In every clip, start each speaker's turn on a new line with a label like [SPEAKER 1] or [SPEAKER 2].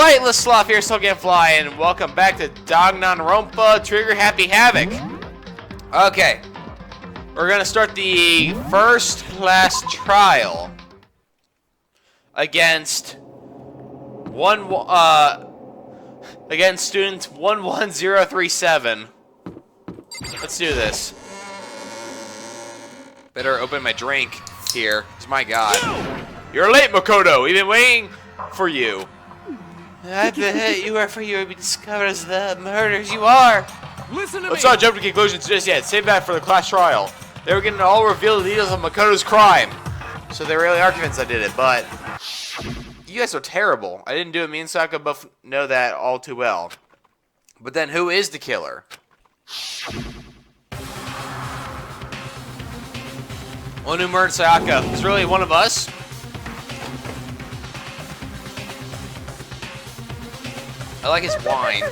[SPEAKER 1] Flightless, Sloth here, still can't fly, and welcome back to Danganronpa Trigger Happy Havoc. Okay, we're gonna start the first class trial against student 11037. Let's do this. Better open my drink here, 'cause my God. You're late, Makoto. We've been waiting for you. I bet you are for you to be discovered as the murderers you are.
[SPEAKER 2] Listen to me.
[SPEAKER 1] Let's not jump to conclusions just yet. Save that for the class trial. They were going to all reveal the details of Makoto's crime. So they really are convinced I did it, but you guys are terrible. I didn't do it. Me and Sayaka both know that all too well. But then who is the killer? One who murdered Sayaka is really one of us. I like his wine.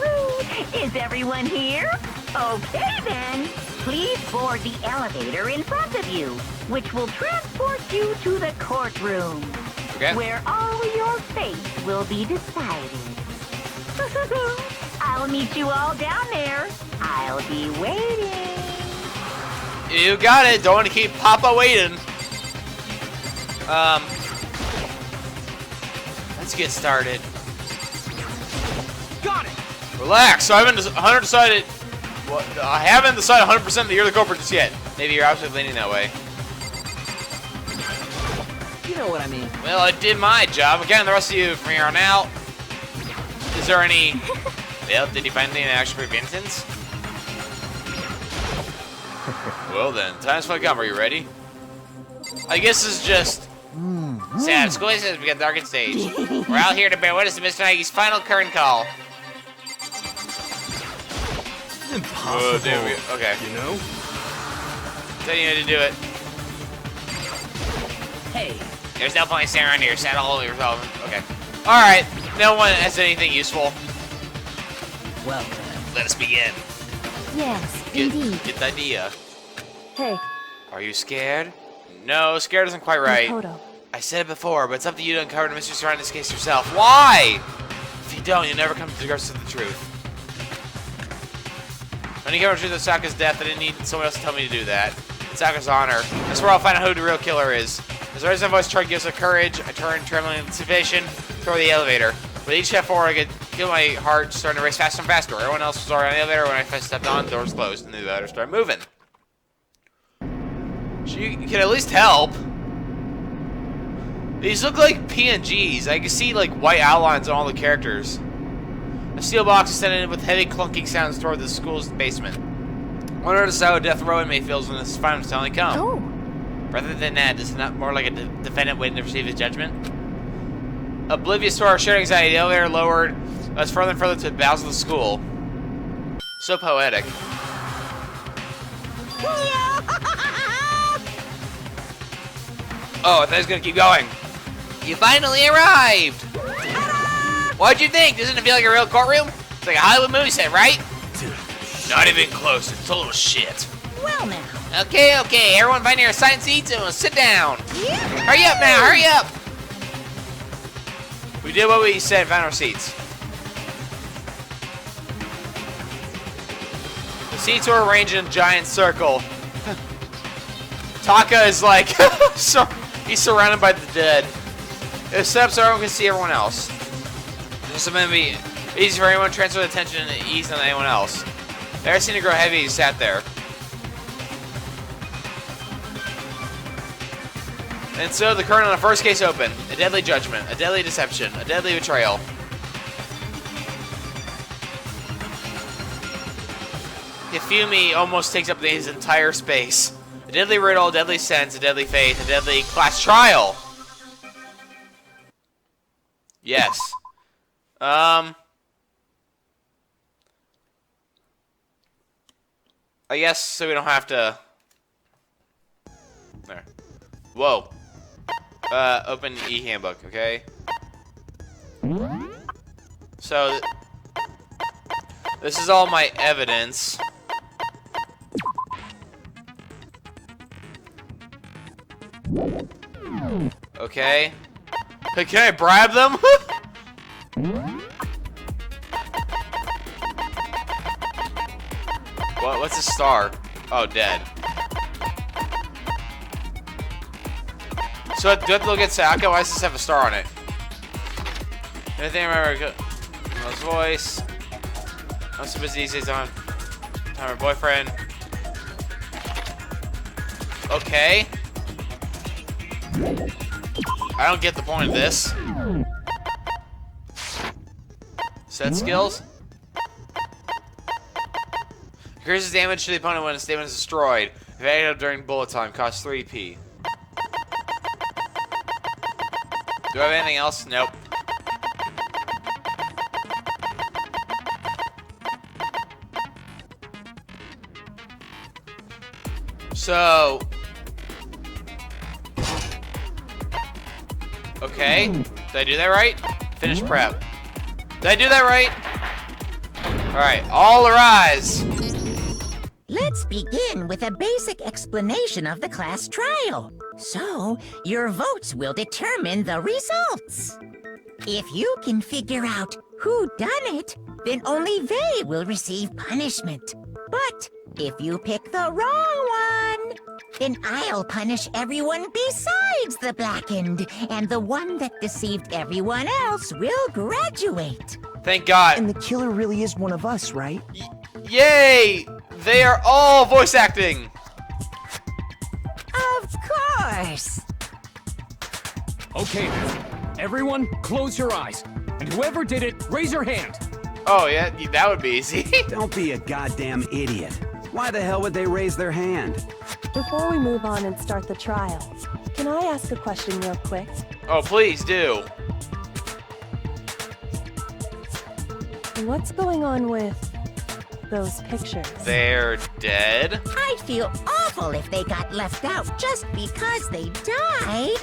[SPEAKER 3] Is everyone here? Okay then. Please board the elevator in front of you, which will transport you to the courtroom,
[SPEAKER 1] Okay.
[SPEAKER 3] where all your fate will be decided. I'll meet you all down there. I'll be waiting.
[SPEAKER 1] You got it. Don't want to keep Papa waiting. Let's get started.
[SPEAKER 2] Got it.
[SPEAKER 1] Relax. So I haven't 100 decided. Well, I haven't decided 100% that you're the culprit just yet. Maybe you're absolutely leaning that way.
[SPEAKER 2] You know what I mean.
[SPEAKER 1] Well, I did my job. Again, the rest of you from here on out. Is there any? Well, did you find anything that actually repentance? Well then, time's for the come. Are you ready? I guess this is just. Sad. School says we got the darkened stage. We're out here to bear witness to Mr. Nagi's final curtain call.
[SPEAKER 2] Impossible.
[SPEAKER 1] Okay.
[SPEAKER 2] You know?
[SPEAKER 1] Tell you how to do it.
[SPEAKER 2] Hey.
[SPEAKER 1] There's no point standing around here. Sad all over yourself. Okay. Alright. No one has anything useful.
[SPEAKER 2] Well,
[SPEAKER 1] Let us begin.
[SPEAKER 4] Yes,
[SPEAKER 1] Get
[SPEAKER 4] indeed.
[SPEAKER 1] the idea.
[SPEAKER 4] Hey,
[SPEAKER 1] Are you scared? No, scared isn't quite right.
[SPEAKER 4] Makoto.
[SPEAKER 1] I said it before, but it's up to you to uncover the mystery surrounding this case yourself. Why? If you don't, you'll never come to grips with the truth. When you come to the truth of Sayaka's death, I didn't need someone else to tell me to do that. It's Sayaka's honor. That's where I'll find out who the real killer is. As always, my voice tried to give us a courage. I turned, trembling in anticipation, toward the elevator. With each step forward, I could feel my heart starting to race faster and faster. Everyone else was already on the elevator. When I stepped on, doors closed, and the elevator started moving. She can at least help. These look like PNGs. I can see like white outlines on all the characters. A steel box extended with heavy clunking sounds toward the school's basement. One notice how a death row inmate feels when his final finally come.
[SPEAKER 4] Oh,
[SPEAKER 1] Rather than that, is it not more like a defendant waiting to receive his judgment? Oblivious to our shared anxiety, the elevator lowered us further and further to the bowels of the school. So poetic. Oh, I thought he was gonna keep going. You finally arrived! What'd you think? Doesn't it feel like a real courtroom? It's like a Hollywood movie set, right? Not even close. It's total shit.
[SPEAKER 3] Well now.
[SPEAKER 1] Okay, everyone find your assigned seats and we'll sit down. Hurry up now, hurry up! We did what we said, found our seats. The seats were arranged in a giant circle. Taka is like, he's surrounded by the dead. It's set up so everyone can see everyone else. This is meant to be easy for anyone to transfer the attention and ease on anyone else. The air seemed to grow heavy as he sat there. And so the curtain on the first case opened. A deadly judgment, a deadly deception, a deadly betrayal. Hifumi almost takes up his entire space. A deadly riddle, a deadly sense, a deadly faith, a deadly class trial. Yes. I guess so we don't have to. There. Whoa. Open e-handbook, okay? So, this is all my evidence. Okay. Hey, can I bribe them? What? What's a star? Oh, dead. So do I have to look at Sayaka? Why does this have a star on it? Anything I remember? His voice. I'm so busy these days. I don't have time for boyfriend. Okay. I don't get the point of this. Set skills. Increases damage to the opponent when its stamina is destroyed. If active during bullet time, costs 3p. Do I have anything else? Nope. So... Okay. Did I do that right? Finish prep. Did I do that right? Alright, all arise!
[SPEAKER 5] Let's begin with a basic explanation of the class trial. So, your votes will determine the results. If you can figure out who done it, then only they will receive punishment. But if you pick the wrong one, then I'll punish everyone besides the blackened, and the one that deceived everyone else will graduate.
[SPEAKER 1] Thank God.
[SPEAKER 6] And the killer really is one of us, right?
[SPEAKER 1] Yay! They are all voice acting!
[SPEAKER 5] Of course!
[SPEAKER 2] Okay, then. Everyone, close your eyes. And whoever did it, raise your hand.
[SPEAKER 1] Oh, yeah, that would be easy.
[SPEAKER 7] Don't be a goddamn idiot. Why the hell would they raise their hand?
[SPEAKER 4] Before we move on and start the trial, can I ask a question real quick?
[SPEAKER 1] Oh, please do.
[SPEAKER 4] What's going on with those pictures?
[SPEAKER 1] They're dead?
[SPEAKER 5] I'd feel awful if they got left out just because they died.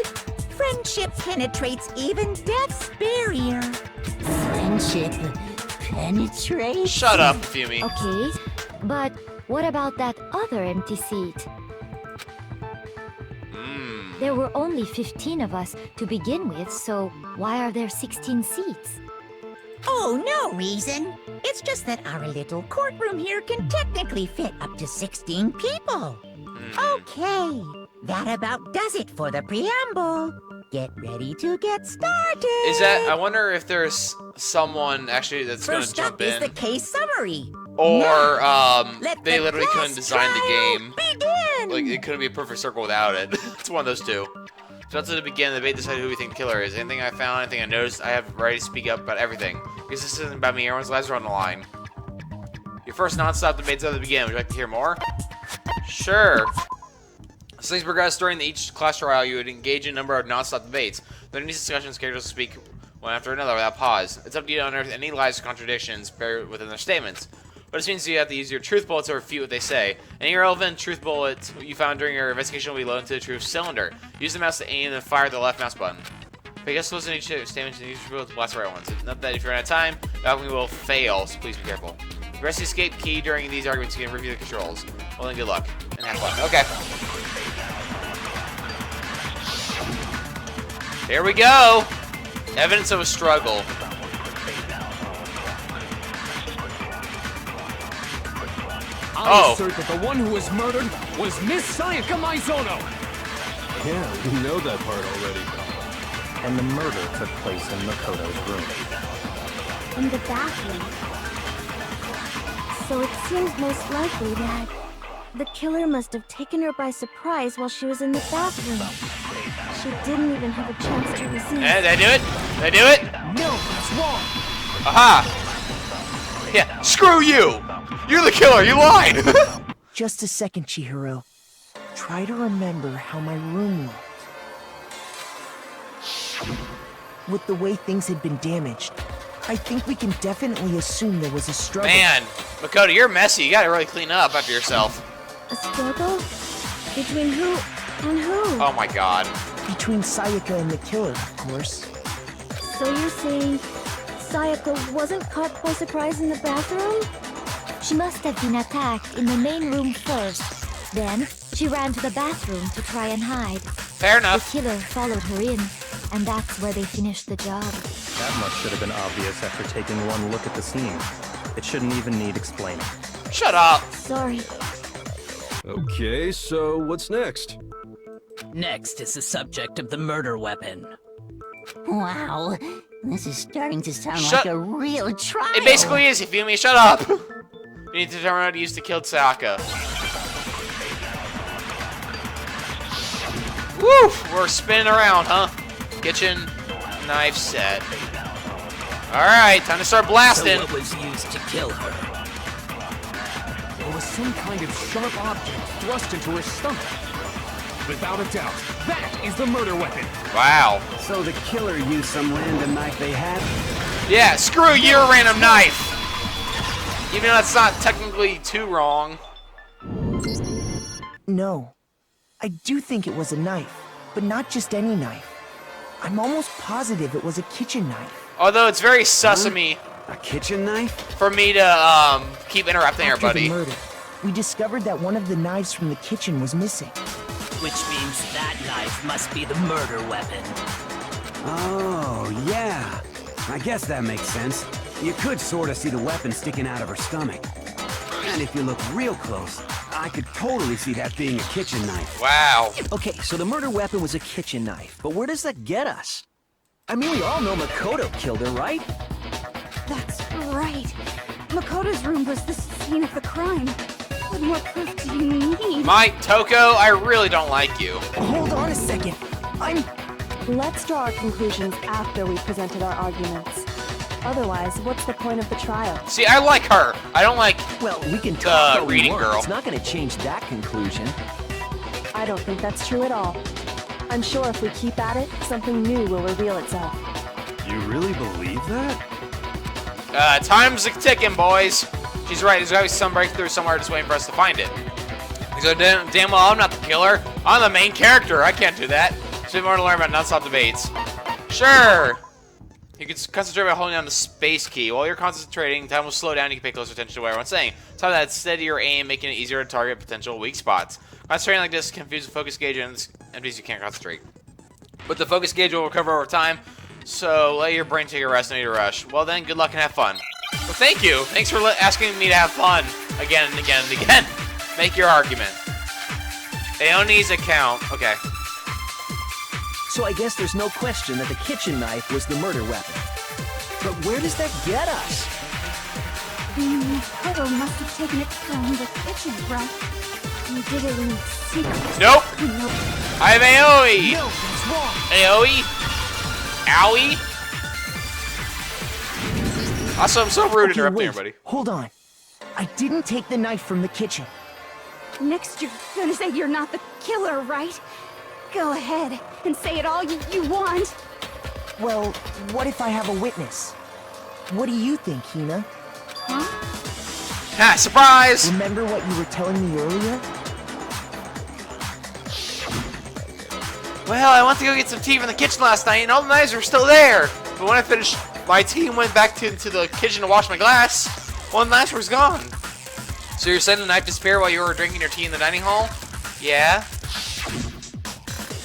[SPEAKER 5] Friendship penetrates even death's barrier. Friendship penetrates?
[SPEAKER 1] Shut up, Fumi.
[SPEAKER 8] Okay, but what about that other empty seat? There were only 15 of us to begin with, so why are there 16 seats?
[SPEAKER 5] Oh, no reason. It's just that our little courtroom here can technically fit up to 16 people. Okay, that about does it for the preamble. Get ready to get started.
[SPEAKER 1] Is that, I wonder if there's someone actually that's going to
[SPEAKER 5] First
[SPEAKER 1] jump
[SPEAKER 5] up is
[SPEAKER 1] in.
[SPEAKER 5] the case summary.
[SPEAKER 1] Or,
[SPEAKER 5] Let
[SPEAKER 1] they
[SPEAKER 5] the
[SPEAKER 1] literally
[SPEAKER 5] class
[SPEAKER 1] couldn't design the
[SPEAKER 5] trial
[SPEAKER 1] game.
[SPEAKER 5] Begin.
[SPEAKER 1] Like, it couldn't be a perfect circle without it. It's one of those two. So that's to begin, the debate decided who we think the killer is. Anything I found, anything I noticed, I have right to speak up about everything. Because this isn't about me, everyone's lives are on the line. Your first non-stop debates at the beginning. Would you like to hear more? Sure. As things progress during each class trial, you would engage in a number of non-stop debates. During these discussions, characters will speak one after another without pause. It's up to you to unearth any lies or contradictions buried within their statements. But this means you have to use your truth bullets to refute what they say. Any relevant truth bullets you found during your investigation will be loaded into the truth cylinder. Use the mouse to aim and fire the left mouse button. Pay close attention to each statement and use your bullets to blast the right ones. Note that if you run out of time, the alchemy will fail, so please be careful. Press the escape key during these arguments you can review the controls. Well then, good luck. And have fun. Okay. Here we go! Evidence of a struggle.
[SPEAKER 2] I assert that the one who was murdered was Miss Sayaka Maizono.
[SPEAKER 9] Yeah, we know that part already.
[SPEAKER 10] And the murder took place in Makoto's room.
[SPEAKER 8] In the bathroom. So it seems most likely that
[SPEAKER 4] The killer must have taken her by surprise while she was in the bathroom. She didn't even have a chance to resist.
[SPEAKER 1] Did I do it? Did I do it?
[SPEAKER 2] No, that's wrong.
[SPEAKER 1] Aha! Yeah, screw you! You're the killer, you lied!
[SPEAKER 6] Just a second, Chihiro. Try to remember how my room looked. With the way things had been damaged, I think we can definitely assume there was a struggle.
[SPEAKER 1] Man, Makoto, you're messy. You gotta really clean up after yourself.
[SPEAKER 4] A struggle? Between who and who?
[SPEAKER 1] Oh my god.
[SPEAKER 6] Between Sayaka and the killer, of course.
[SPEAKER 4] So you're saying Sayaka wasn't caught by surprise in the bathroom?
[SPEAKER 8] she must have been attacked in the main room first. Then, she ran to the bathroom to try and hide.
[SPEAKER 1] Fair
[SPEAKER 8] The
[SPEAKER 1] enough.
[SPEAKER 8] killer followed her in, and that's where they finished the job.
[SPEAKER 10] That much should have been obvious after taking one look at the scene. It shouldn't even need explaining.
[SPEAKER 1] Shut up.
[SPEAKER 4] Sorry.
[SPEAKER 9] Okay, so what's next?
[SPEAKER 11] Next is the subject of the murder weapon.
[SPEAKER 3] Wow, this is starting to sound
[SPEAKER 1] Shut-
[SPEAKER 3] like a real trial.
[SPEAKER 1] It basically is, you feel me? Shut up. You need to determine how to use to kill Sayaka. Woo! We're spinning around, huh? Kitchen knife set. Alright, time to start blasting.
[SPEAKER 11] So what was used to kill her?
[SPEAKER 2] There was some kind of sharp object thrust into her stomach. Without a doubt, that is the murder weapon.
[SPEAKER 1] Wow.
[SPEAKER 7] So the killer used some random knife they had?
[SPEAKER 1] Yeah, screw your random knife. Even though that's not technically too wrong.
[SPEAKER 6] No. I do think it was a knife, but not just any knife. I'm almost positive it was a kitchen knife.
[SPEAKER 1] Although it's very sus of me
[SPEAKER 7] A kitchen knife?
[SPEAKER 1] for me to keep interrupting
[SPEAKER 6] After
[SPEAKER 1] everybody.
[SPEAKER 6] the murder, we discovered that one of the knives from the kitchen was missing.
[SPEAKER 11] Which means that knife must be the murder weapon.
[SPEAKER 7] Oh, yeah. I guess that makes sense. You could sort of see the weapon sticking out of her stomach. And if you look real close, I could totally see that being a kitchen knife.
[SPEAKER 1] Wow.
[SPEAKER 12] Okay, so the murder weapon was a kitchen knife, but where does that get us? I mean, we all know Makoto killed her, right?
[SPEAKER 13] That's right. Makoto's room was the scene of the crime. What more proof do you need?
[SPEAKER 1] Mike, Toko, I really don't like you.
[SPEAKER 6] Hold on a second.
[SPEAKER 13] Let's draw our conclusions after we've presented our arguments. Otherwise, what's the point of the trial?
[SPEAKER 1] See, I like her. I don't like
[SPEAKER 12] Well, we can talk
[SPEAKER 1] the
[SPEAKER 12] all we
[SPEAKER 1] reading
[SPEAKER 12] want.
[SPEAKER 1] girl.
[SPEAKER 12] It's not going to change that conclusion.
[SPEAKER 13] I don't think that's true at all. I'm sure if we keep at it, something new will reveal itself.
[SPEAKER 9] You really believe that?
[SPEAKER 1] Time's a ticking, boys. She's right. There's gotta be some breakthrough somewhere just waiting for us to find it. So damn well, I'm not the killer. I'm the main character. I can't do that. So more to learn about non-stop debates. Sure. You can concentrate by holding down the space key. While you're concentrating, time will slow down. You can pay closer attention to what everyone's saying. Time that steady your aim, making it easier to target potential weak spots. Concentrating like this confuses the focus gauge and means you can't concentrate. But the focus gauge will recover over time. So let your brain take a rest, no need to rush. Well then, good luck and have fun. Well, thank you. Thanks for asking me to have fun again and again and again. Make your argument. Aoni's account. Okay.
[SPEAKER 12] So I guess there's no question that the kitchen knife was the murder weapon. But where does that get us?
[SPEAKER 13] Makoto must have taken it from the kitchen, right? He did it in secret.
[SPEAKER 1] Nope.
[SPEAKER 13] Nope.
[SPEAKER 1] I have Aoi.
[SPEAKER 12] No, he's wrong.
[SPEAKER 1] Aoi. Owie. Also, I'm so rude interrupting
[SPEAKER 6] wait.
[SPEAKER 1] everybody.
[SPEAKER 6] Hold on. I didn't take the knife from the kitchen.
[SPEAKER 13] Next, you're gonna say you're not the killer, right? Go ahead and say it all you want.
[SPEAKER 6] Well, what if I have a witness? What do you think, Hina?
[SPEAKER 13] Huh?
[SPEAKER 1] Ha! Surprise!
[SPEAKER 6] Remember what you were telling me earlier?
[SPEAKER 1] Well, I went to go get some tea from the kitchen last night, and all the knives were still there. But when I finished my tea and went back into the kitchen to wash my glass, one of the knives was gone. So you're saying the knife disappeared while you were drinking your tea in the dining hall? Yeah?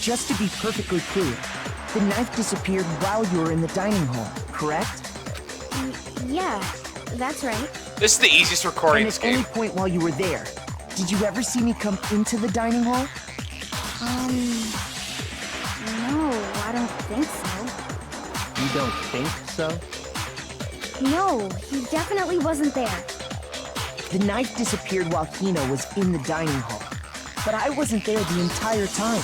[SPEAKER 6] Just to be perfectly clear, the knife disappeared while you were in the dining hall, correct?
[SPEAKER 4] Yeah, that's right.
[SPEAKER 1] This is the easiest recording
[SPEAKER 6] And
[SPEAKER 1] this
[SPEAKER 6] at
[SPEAKER 1] game.
[SPEAKER 6] any point while you were there, did you ever see me come into the dining hall?
[SPEAKER 4] No, I don't think so.
[SPEAKER 10] You don't think so?
[SPEAKER 4] No, he definitely wasn't there.
[SPEAKER 6] The knife disappeared while Hina was in the dining hall, but I wasn't there the entire time.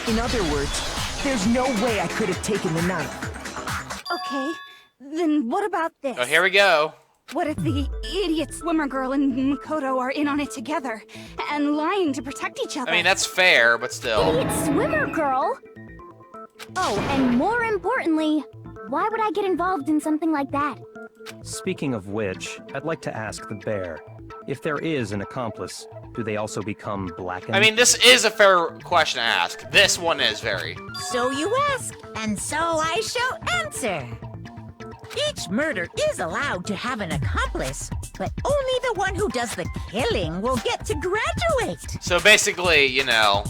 [SPEAKER 6] In other words, there's no way I could have taken the knife.
[SPEAKER 13] Okay, then what about this?
[SPEAKER 1] Oh, here we go.
[SPEAKER 13] What if the idiot swimmer girl and Makoto are in on it together and lying to protect each other?
[SPEAKER 1] I mean, that's fair, but still.
[SPEAKER 4] Idiot swimmer girl! Oh, and more importantly, why would I get involved in something like that?
[SPEAKER 10] Speaking of which, I'd like to ask the bear, if there is an accomplice, do they also become blackened?
[SPEAKER 1] I mean, this is a fair question to ask. This one is very.
[SPEAKER 5] So you ask, and so I shall answer. Each murder is allowed to have an accomplice, but only the one who does the killing will get to graduate.
[SPEAKER 1] So basically, you know.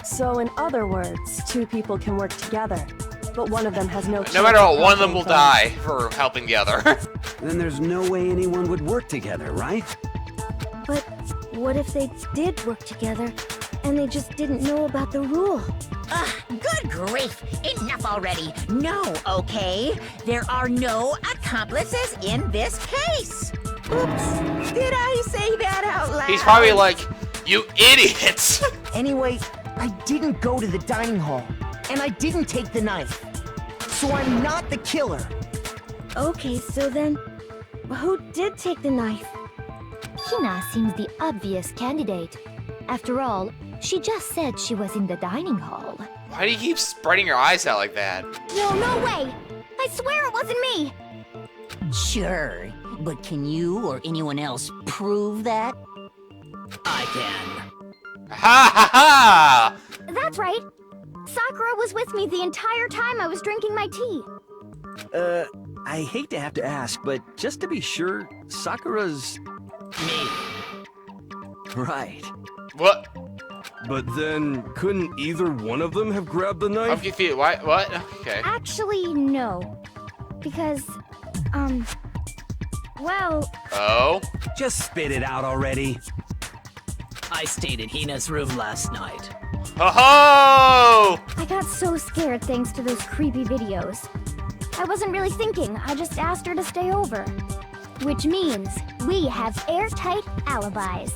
[SPEAKER 13] So in other words, two people can work together, but one of them has no
[SPEAKER 1] No matter what, one of them will die for helping the other.
[SPEAKER 7] Then there's no way anyone would work together, right?
[SPEAKER 4] But what if they did work together, and they just didn't know about the rule?
[SPEAKER 5] Good grief! Enough already! No, okay? There are no accomplices in this case! Oops! Did I say that out loud?
[SPEAKER 1] He's probably like, you idiots!
[SPEAKER 6] Anyway, I didn't go to the dining hall, and I didn't take the knife. So I'm not the killer.
[SPEAKER 4] Okay, so then, who did take the knife?
[SPEAKER 8] Hina seems the obvious candidate. After all, she just said she was in the dining hall.
[SPEAKER 1] Why do you keep spreading your eyes out like that?
[SPEAKER 13] No way! I swear it wasn't me!
[SPEAKER 11] Sure, but can you or anyone else prove that? I can.
[SPEAKER 1] Ha ha ha!
[SPEAKER 13] That's right. Sakura was with me the entire time I was drinking my tea.
[SPEAKER 12] I hate to have to ask, but just to be sure, Sakura's...
[SPEAKER 11] Me.
[SPEAKER 12] Right.
[SPEAKER 1] What?
[SPEAKER 9] But then, couldn't either one of them have grabbed the
[SPEAKER 1] I'm
[SPEAKER 9] knife?
[SPEAKER 1] confused. What? Okay.
[SPEAKER 13] Actually, no. Because, well...
[SPEAKER 1] Oh?
[SPEAKER 7] Just spit it out already.
[SPEAKER 11] I stayed in Hina's room last night.
[SPEAKER 1] Ho-ho!
[SPEAKER 13] I got so scared thanks to those creepy videos. I wasn't really thinking, I just asked her to stay over. Which means we have airtight alibis.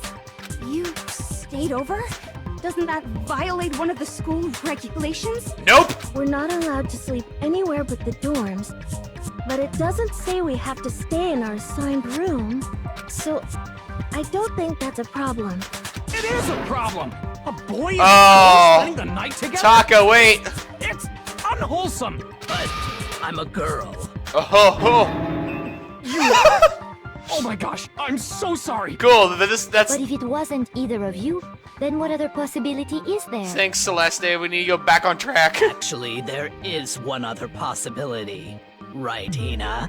[SPEAKER 14] You stayed over? Doesn't that violate one of the school regulations?
[SPEAKER 1] Nope!
[SPEAKER 4] We're not allowed to sleep anywhere but the dorms, but it doesn't say we have to stay in our assigned room, so I don't think that's a problem.
[SPEAKER 2] It is a problem! A boy and a girl spending the night together?
[SPEAKER 1] Taka, wait!
[SPEAKER 2] It's unwholesome!
[SPEAKER 11] But I'm a girl.
[SPEAKER 1] Oh ho ho!
[SPEAKER 2] Oh my gosh, I'm so sorry!
[SPEAKER 1] Cool, that's...
[SPEAKER 8] But if it wasn't either of you, then what other possibility is there?
[SPEAKER 1] Thanks, Celeste. We need to go back on track.
[SPEAKER 11] Actually, there is one other possibility. Right, Hina?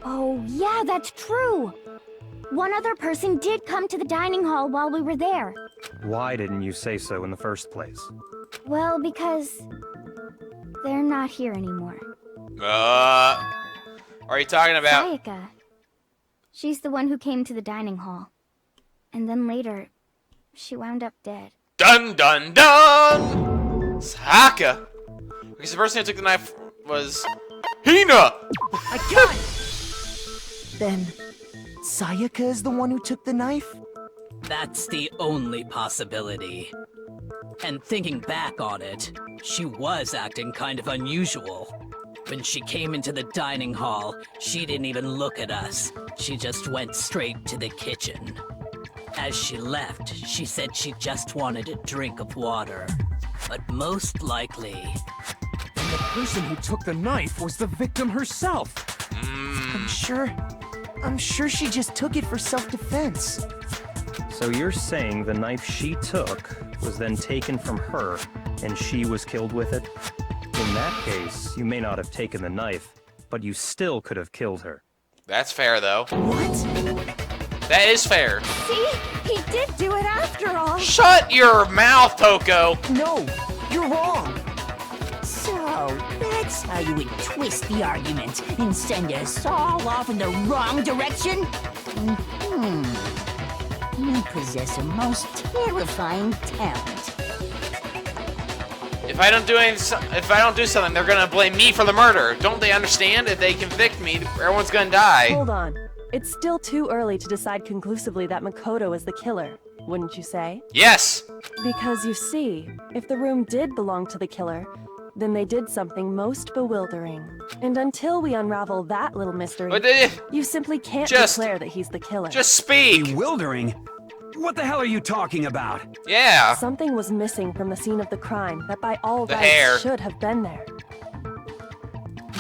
[SPEAKER 13] Oh, yeah, that's true. One other person did come to the dining hall while we were there.
[SPEAKER 10] Why didn't you say so in the first place?
[SPEAKER 13] Well, because they're not here anymore.
[SPEAKER 1] Are you talking about...
[SPEAKER 13] Sayaka. She's the one who came to the dining hall. And then later, she wound up dead.
[SPEAKER 1] Dun dun dun! Sayaka! Because the person who took the knife was... Hina!
[SPEAKER 6] I got it! Then, Sayaka is the one who took the knife?
[SPEAKER 11] That's the only possibility. And thinking back on it, she was acting kind of unusual. When she came into the dining hall, she didn't even look at us. She just went straight to the kitchen. As she left, she said she just wanted a drink of water. But most likely...
[SPEAKER 2] And the person who took the knife was the victim herself.
[SPEAKER 6] I'm sure she just took it for self-defense.
[SPEAKER 10] So you're saying the knife she took was then taken from her, and she was killed with it? In that case, you may not have taken the knife, but you still could have killed her.
[SPEAKER 1] That's fair, though.
[SPEAKER 6] What?
[SPEAKER 1] That is fair.
[SPEAKER 14] See? He did do it after all.
[SPEAKER 1] Shut your mouth, Toko!
[SPEAKER 6] No, you're wrong.
[SPEAKER 5] So, that's how you would twist the argument and send us all off in the wrong direction? You possess a most terrifying talent.
[SPEAKER 1] If I don't do something, they're gonna blame me for the murder. Don't they understand? If they convict me, everyone's gonna die.
[SPEAKER 15] Hold on. It's still too early to decide conclusively that Makoto is the killer, wouldn't you say?
[SPEAKER 1] Yes!
[SPEAKER 15] Because you see, if the room did belong to the killer, then they did something most bewildering. And until we unravel that little mystery, you simply can't declare that he's the killer.
[SPEAKER 1] Just speak!
[SPEAKER 7] Bewildering? What the hell are you talking about?
[SPEAKER 1] Yeah.
[SPEAKER 15] Something was missing from the scene of the crime that by all
[SPEAKER 1] The
[SPEAKER 15] rights
[SPEAKER 1] hair.
[SPEAKER 15] should have been there.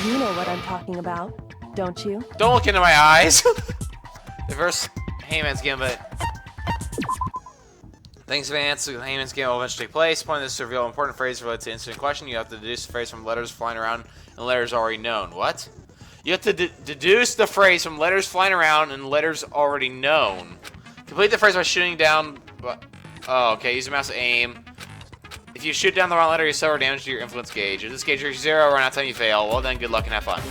[SPEAKER 15] You know what I'm talking about, don't you?
[SPEAKER 1] Don't look into my eyes. The first Heyman's Gambit. Thanks, Vance. The Heyman's Gambit will eventually take place. Point this to reveal an important phrase related to incident question. You have to deduce the phrase from letters flying around and letters already known. What? You have to deduce the phrase from letters flying around and letters already known. Complete the phrase by shooting down... Oh, okay. Use your mouse to aim. If you shoot down the wrong letter, you suffer damage to your influence gauge. If this gauge reaches 0, run out time you fail. Well then, good luck and have fun.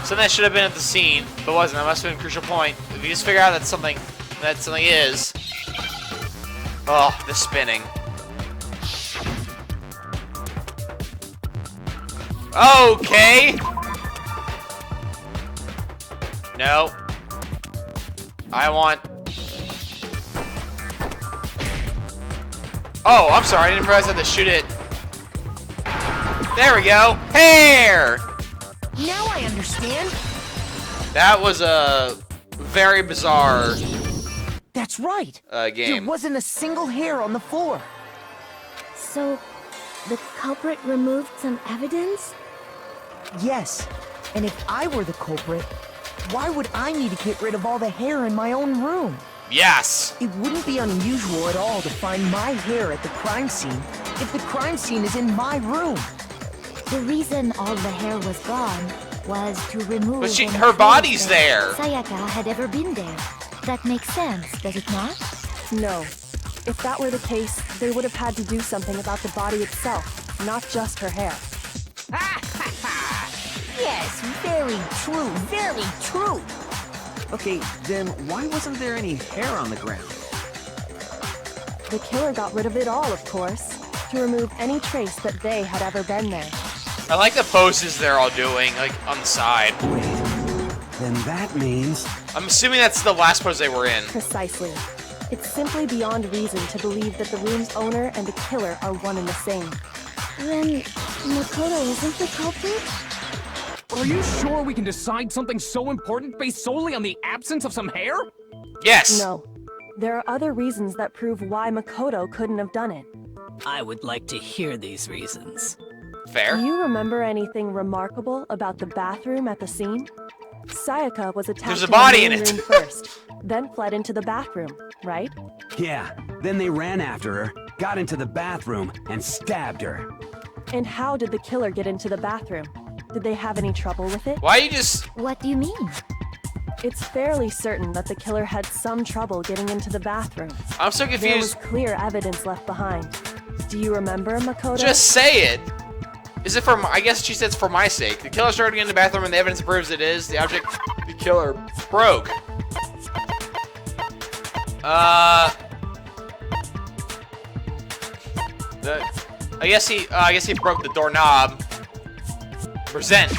[SPEAKER 1] Something that should have been at the scene, but wasn't. That must have been a crucial point. If you just figure out that something That something is. Oh, the spinning. Okay. No. I want... Oh, I'm sorry. I didn't realize I had to shoot it. There we go. Hair!
[SPEAKER 6] Now I understand.
[SPEAKER 1] That was a very bizarre...
[SPEAKER 6] That's right.
[SPEAKER 1] Game.
[SPEAKER 6] There wasn't a single hair on the floor.
[SPEAKER 4] So, the culprit removed some evidence?
[SPEAKER 6] Yes. And if I were the culprit, why would I need to get rid of all the hair in my own room?
[SPEAKER 1] Yes.
[SPEAKER 6] It wouldn't be unusual at all to find my hair at the crime scene if the crime scene is in my room.
[SPEAKER 8] The reason all the hair was gone was to remove...
[SPEAKER 1] But her body's there.
[SPEAKER 8] Sayaka had ever been there. That makes sense, does it not?
[SPEAKER 15] No. If that were the case, they would have had to do something about the body itself, not just her hair.
[SPEAKER 6] Yes, very true, very true.
[SPEAKER 12] Okay, then why wasn't there any hair on the ground?
[SPEAKER 15] The killer got rid of it all, of course, to remove any trace that they had ever been there.
[SPEAKER 1] I like the poses they're all doing, like, on the side.
[SPEAKER 7] Then that means...
[SPEAKER 1] I'm assuming that's the last pose they were in.
[SPEAKER 15] Precisely. It's simply beyond reason to believe that the room's owner and the killer are one and the same.
[SPEAKER 4] Then, Makoto isn't the culprit?
[SPEAKER 2] Are you sure we can decide something so important based solely on the absence of some hair?
[SPEAKER 1] Yes!
[SPEAKER 15] No. There are other reasons that prove why Makoto couldn't have done it.
[SPEAKER 11] I would like to hear these reasons.
[SPEAKER 1] Fair.
[SPEAKER 15] Do you remember anything remarkable about the bathroom at the scene? Sayaka was attacked
[SPEAKER 1] There's a body
[SPEAKER 15] in
[SPEAKER 1] in
[SPEAKER 15] the
[SPEAKER 1] it.
[SPEAKER 15] room first, then fled into the bathroom, right?
[SPEAKER 7] Yeah, then they ran after her, got into the bathroom, and stabbed her.
[SPEAKER 15] And how did the killer get into the bathroom? Did they have any trouble with it?
[SPEAKER 1] Why you just...
[SPEAKER 8] What do you mean?
[SPEAKER 15] It's fairly certain that the killer had some trouble getting into the bathroom.
[SPEAKER 1] I'm so
[SPEAKER 15] There was
[SPEAKER 1] confused.
[SPEAKER 15] clear evidence left behind. Do you remember, Makoto?
[SPEAKER 1] Just say it. Is it for my... I guess she said it's for my sake. The killer started getting in the bathroom and the evidence proves it is. The object the killer broke. I guess he broke the doorknob. Present.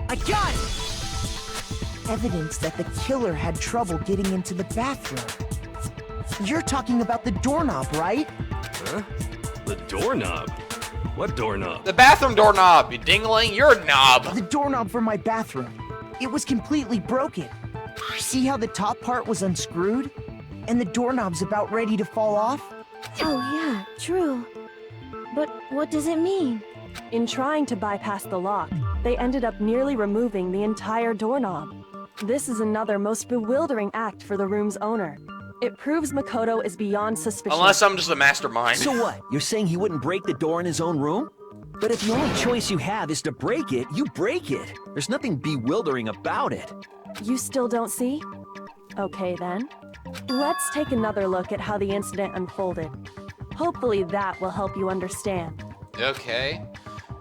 [SPEAKER 6] I got it! Evidence that the killer had trouble getting into the bathroom. You're talking about the doorknob, right?
[SPEAKER 9] Huh? The doorknob? What doorknob?
[SPEAKER 1] The bathroom doorknob, you dingling. You're a knob.
[SPEAKER 6] The doorknob for my bathroom. It was completely broken. See how the top part was unscrewed? And the doorknob's about ready to fall off?
[SPEAKER 4] Oh yeah, true. But what does it mean?
[SPEAKER 15] In trying to bypass the lock, they ended up nearly removing the entire doorknob. This is another most bewildering act for the room's owner. It proves Makoto is beyond suspicion.
[SPEAKER 1] Unless I'm just a mastermind.
[SPEAKER 12] So what? You're saying he wouldn't break the door in his own room? But if the only choice you have is to break it, you break it. There's nothing bewildering about it.
[SPEAKER 15] You still don't see? Okay then. Let's take another look at how the incident unfolded. Hopefully that will help you understand.
[SPEAKER 1] Okay.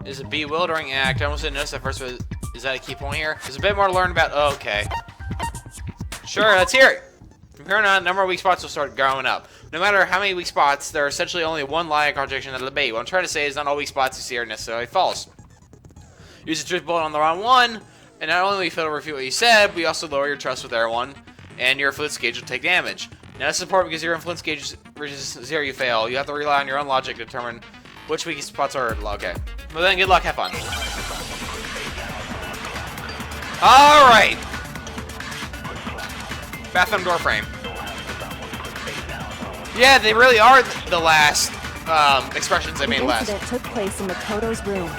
[SPEAKER 1] It's a bewildering act. I almost didn't notice that first, but is that a key point here? There's a bit more to learn about. Oh, okay. Sure, let's hear it. From here on out, the number of weak spots will start growing up. No matter how many weak spots, there are essentially only one lie, a contradiction, and a debate. What I'm trying to say is not all weak spots you see are necessarily false. Use the truth bullet on the wrong one, and not only will you fail to refute what you said, but you also lower your trust with everyone, and your influence gauge will take damage. Now this is important because your influence gauge reaches 0, you fail. You have to rely on your own logic to determine which weak spots are okay. Well then, good luck, have fun. Alright! Bathroom door frame. Yeah, they really are the last expressions I made last.
[SPEAKER 15] The incident took place in Makoto's room.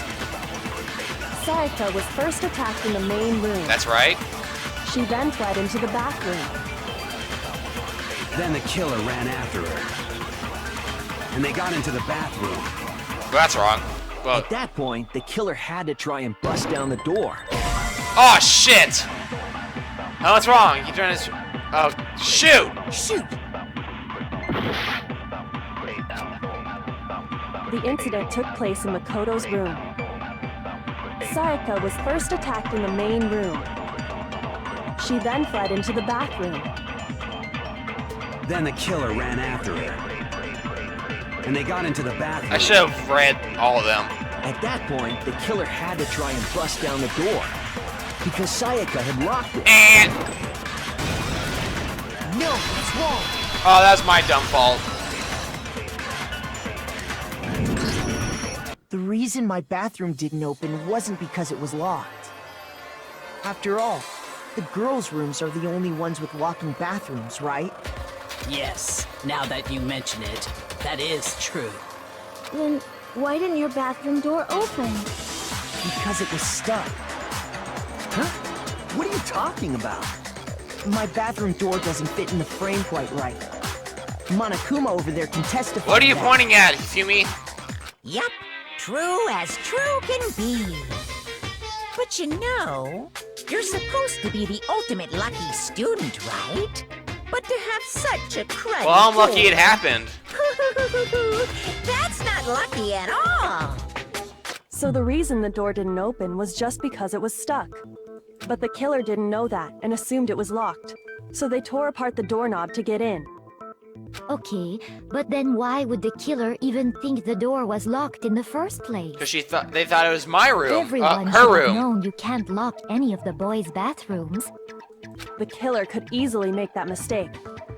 [SPEAKER 15] Sayaka was first attacked in the main room.
[SPEAKER 1] That's right.
[SPEAKER 15] She then fled into the bathroom.
[SPEAKER 7] Then the killer ran after her. And they got into the bathroom.
[SPEAKER 1] Well, that's wrong. Well,
[SPEAKER 12] at that point, the killer had to try and bust down the door.
[SPEAKER 1] Oh, shit! Oh, what's wrong? You trying to... Oh, shoot!
[SPEAKER 6] Shoot!
[SPEAKER 15] The incident took place in Makoto's room. Sayaka was first attacked in the main room. She then fled into the bathroom.
[SPEAKER 7] Then the killer ran after her. And they got into the bathroom.
[SPEAKER 1] I should have read all of them.
[SPEAKER 12] At that point, the killer had to try and bust down the door. Because Sayaka had locked it.
[SPEAKER 6] No, it's wrong.
[SPEAKER 1] Oh, that's my dumb fault.
[SPEAKER 6] The reason my bathroom didn't open wasn't because it was locked. After all, the girls' rooms are the only ones with locking bathrooms, right?
[SPEAKER 11] Yes, now that you mention it, that is true.
[SPEAKER 4] Then why didn't your bathroom door open?
[SPEAKER 6] Because it was stuck.
[SPEAKER 12] Huh? What are you talking about?
[SPEAKER 6] My bathroom door doesn't fit in the frame quite right. Monokuma over there can testify.
[SPEAKER 1] What are you pointing at, Fumi?
[SPEAKER 5] Yup, true as true can be. But you know, you're supposed to be the ultimate lucky student, right? But to have such a cruddy
[SPEAKER 1] Well, I'm lucky it happened.
[SPEAKER 5] That's not lucky at all.
[SPEAKER 15] So the reason the door didn't open was just because it was stuck. But the killer didn't know that and assumed it was locked. So they tore apart the doorknob to get in.
[SPEAKER 8] Okay, but then why would the killer even think the door was locked in the first place?
[SPEAKER 1] Because they thought it was my room.
[SPEAKER 8] Everyone
[SPEAKER 1] her
[SPEAKER 8] should have
[SPEAKER 1] room.
[SPEAKER 8] known you can't lock any of the boys' bathrooms.
[SPEAKER 15] The killer could easily make that mistake,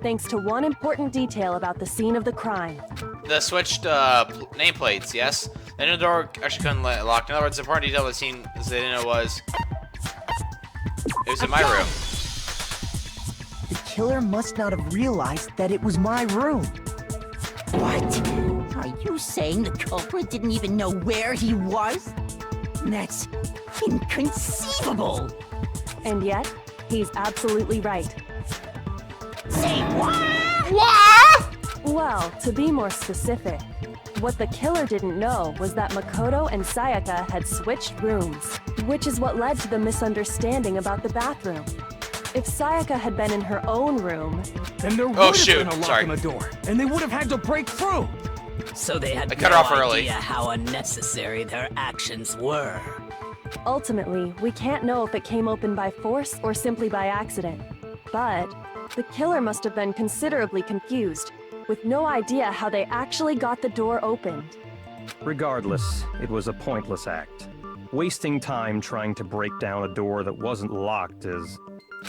[SPEAKER 15] thanks to one important detail about the scene of the crime.
[SPEAKER 1] The switched nameplates, yes? They knew the door actually couldn't lock. In other words, the important detail of the scene is they didn't know it was in my room.
[SPEAKER 6] The killer must not have realized that it was my room.
[SPEAKER 5] What? Are you saying the culprit didn't even know where he was? That's inconceivable.
[SPEAKER 15] And yet, he's absolutely right.
[SPEAKER 5] Say what?
[SPEAKER 1] What?
[SPEAKER 15] Well, to be more specific, what the killer didn't know was that Makoto and Sayaka had switched rooms, which is what led to the misunderstanding about the bathroom. If Sayaka had been in her own room,
[SPEAKER 2] then there would have been a lock on the door, and they would have had to break through.
[SPEAKER 11] So they had
[SPEAKER 1] cut
[SPEAKER 11] no
[SPEAKER 1] off early.
[SPEAKER 11] idea how unnecessary their actions were.
[SPEAKER 15] Ultimately, we can't know if it came open by force or simply by accident. But the killer must have been considerably confused, with no idea how they actually got the door opened.
[SPEAKER 10] Regardless, it was a pointless act. Wasting time trying to break down a door that wasn't locked is...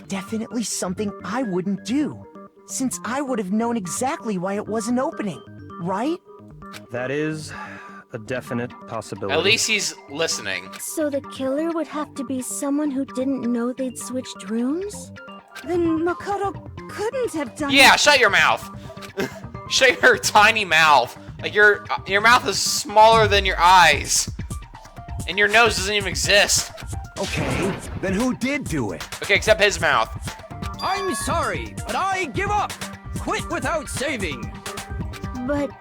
[SPEAKER 6] Definitely something I wouldn't do, since I would have known exactly why it wasn't opening, right?
[SPEAKER 10] That is a definite possibility.
[SPEAKER 1] At least he's listening.
[SPEAKER 4] So the killer would have to be someone who didn't know they'd switched rooms?
[SPEAKER 14] Then Makoto couldn't have done
[SPEAKER 1] Yeah,
[SPEAKER 14] it.
[SPEAKER 1] shut your mouth. Shut your tiny mouth. Like your mouth is smaller than your eyes. And your nose doesn't even exist.
[SPEAKER 7] Okay, then who did do it?
[SPEAKER 1] Okay, except his mouth.
[SPEAKER 16] I'm sorry, but I give up. Quit without saving.
[SPEAKER 4] But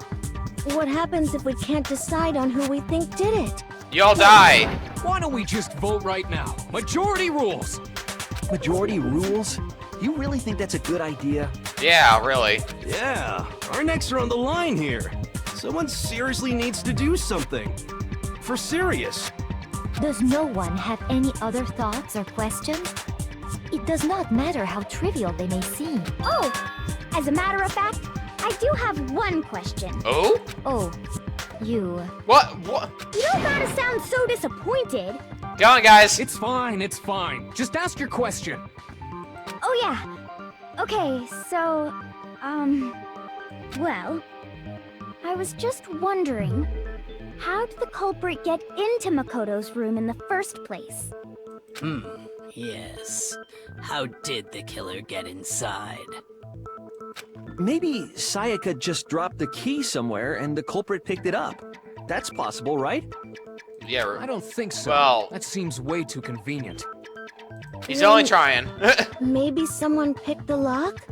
[SPEAKER 4] what happens if we can't decide on who we think did it?
[SPEAKER 1] You all die.
[SPEAKER 2] Why don't we just vote right now? Majority rules.
[SPEAKER 12] Majority rules? You really think that's a good idea?
[SPEAKER 1] Yeah, really.
[SPEAKER 9] Yeah, our necks are on the line here. Someone seriously needs to do something. For serious.
[SPEAKER 8] Does no one have any other thoughts or questions? It does not matter how trivial they may seem.
[SPEAKER 13] Oh, as a matter of fact, I do have one question.
[SPEAKER 1] Oh?
[SPEAKER 8] Oh, you...
[SPEAKER 1] What?
[SPEAKER 13] You don't gotta sound so disappointed.
[SPEAKER 1] Go on, guys.
[SPEAKER 2] It's fine, it's fine. Just ask your question.
[SPEAKER 13] Oh yeah. Okay, so, well, I was just wondering, how did the culprit get into Makoto's room in the first place?
[SPEAKER 11] Yes. How did the killer get inside?
[SPEAKER 12] Maybe Sayaka just dropped the key somewhere and the culprit picked it up. That's possible, right?
[SPEAKER 1] Yeah.
[SPEAKER 2] I don't think so.
[SPEAKER 1] Well,
[SPEAKER 2] that seems way too convenient.
[SPEAKER 1] He's only trying.
[SPEAKER 4] Maybe someone picked the lock?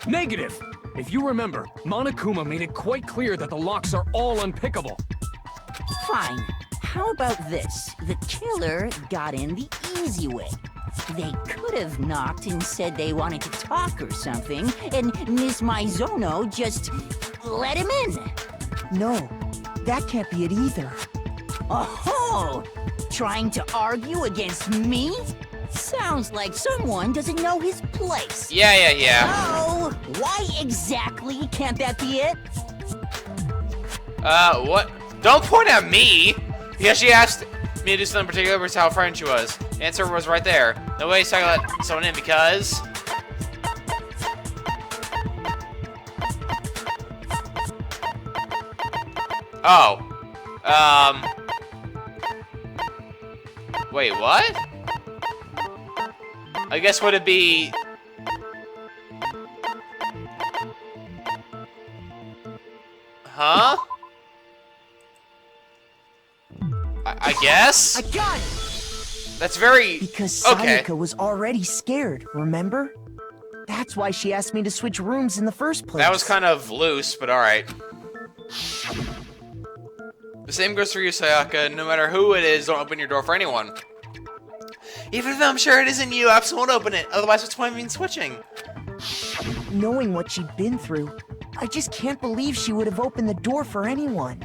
[SPEAKER 2] Negative! If you remember, Monokuma made it quite clear that the locks are all unpickable.
[SPEAKER 5] Fine. How about this? The killer got in the easy way. They could have knocked and said they wanted to talk or something, and Ms. Maizono just let him in.
[SPEAKER 6] No, that can't be it either.
[SPEAKER 5] Oh, trying to argue against me? Sounds like someone doesn't know his place.
[SPEAKER 1] Yeah.
[SPEAKER 5] Oh,
[SPEAKER 6] Why exactly can't that be it?
[SPEAKER 1] What? Don't point at me! Because she asked me to do something particular, was how frightened she was. The answer was right there. No way Sayaka let someone in because... Oh. Wait, what? I guess would it be... Huh? I guess?
[SPEAKER 6] I got it!
[SPEAKER 1] That's very...
[SPEAKER 6] Because
[SPEAKER 1] okay.
[SPEAKER 6] Sayaka was already scared, remember? That's why she asked me to switch rooms in the first place.
[SPEAKER 1] That was kind of loose, but alright. The same goes for you, Sayaka. No matter who it is, don't open your door for anyone. Even if I'm sure it isn't you, I won't open it. Otherwise, what's the point of me switching?
[SPEAKER 6] Knowing what she'd been through, I just can't believe she would have opened the door for anyone.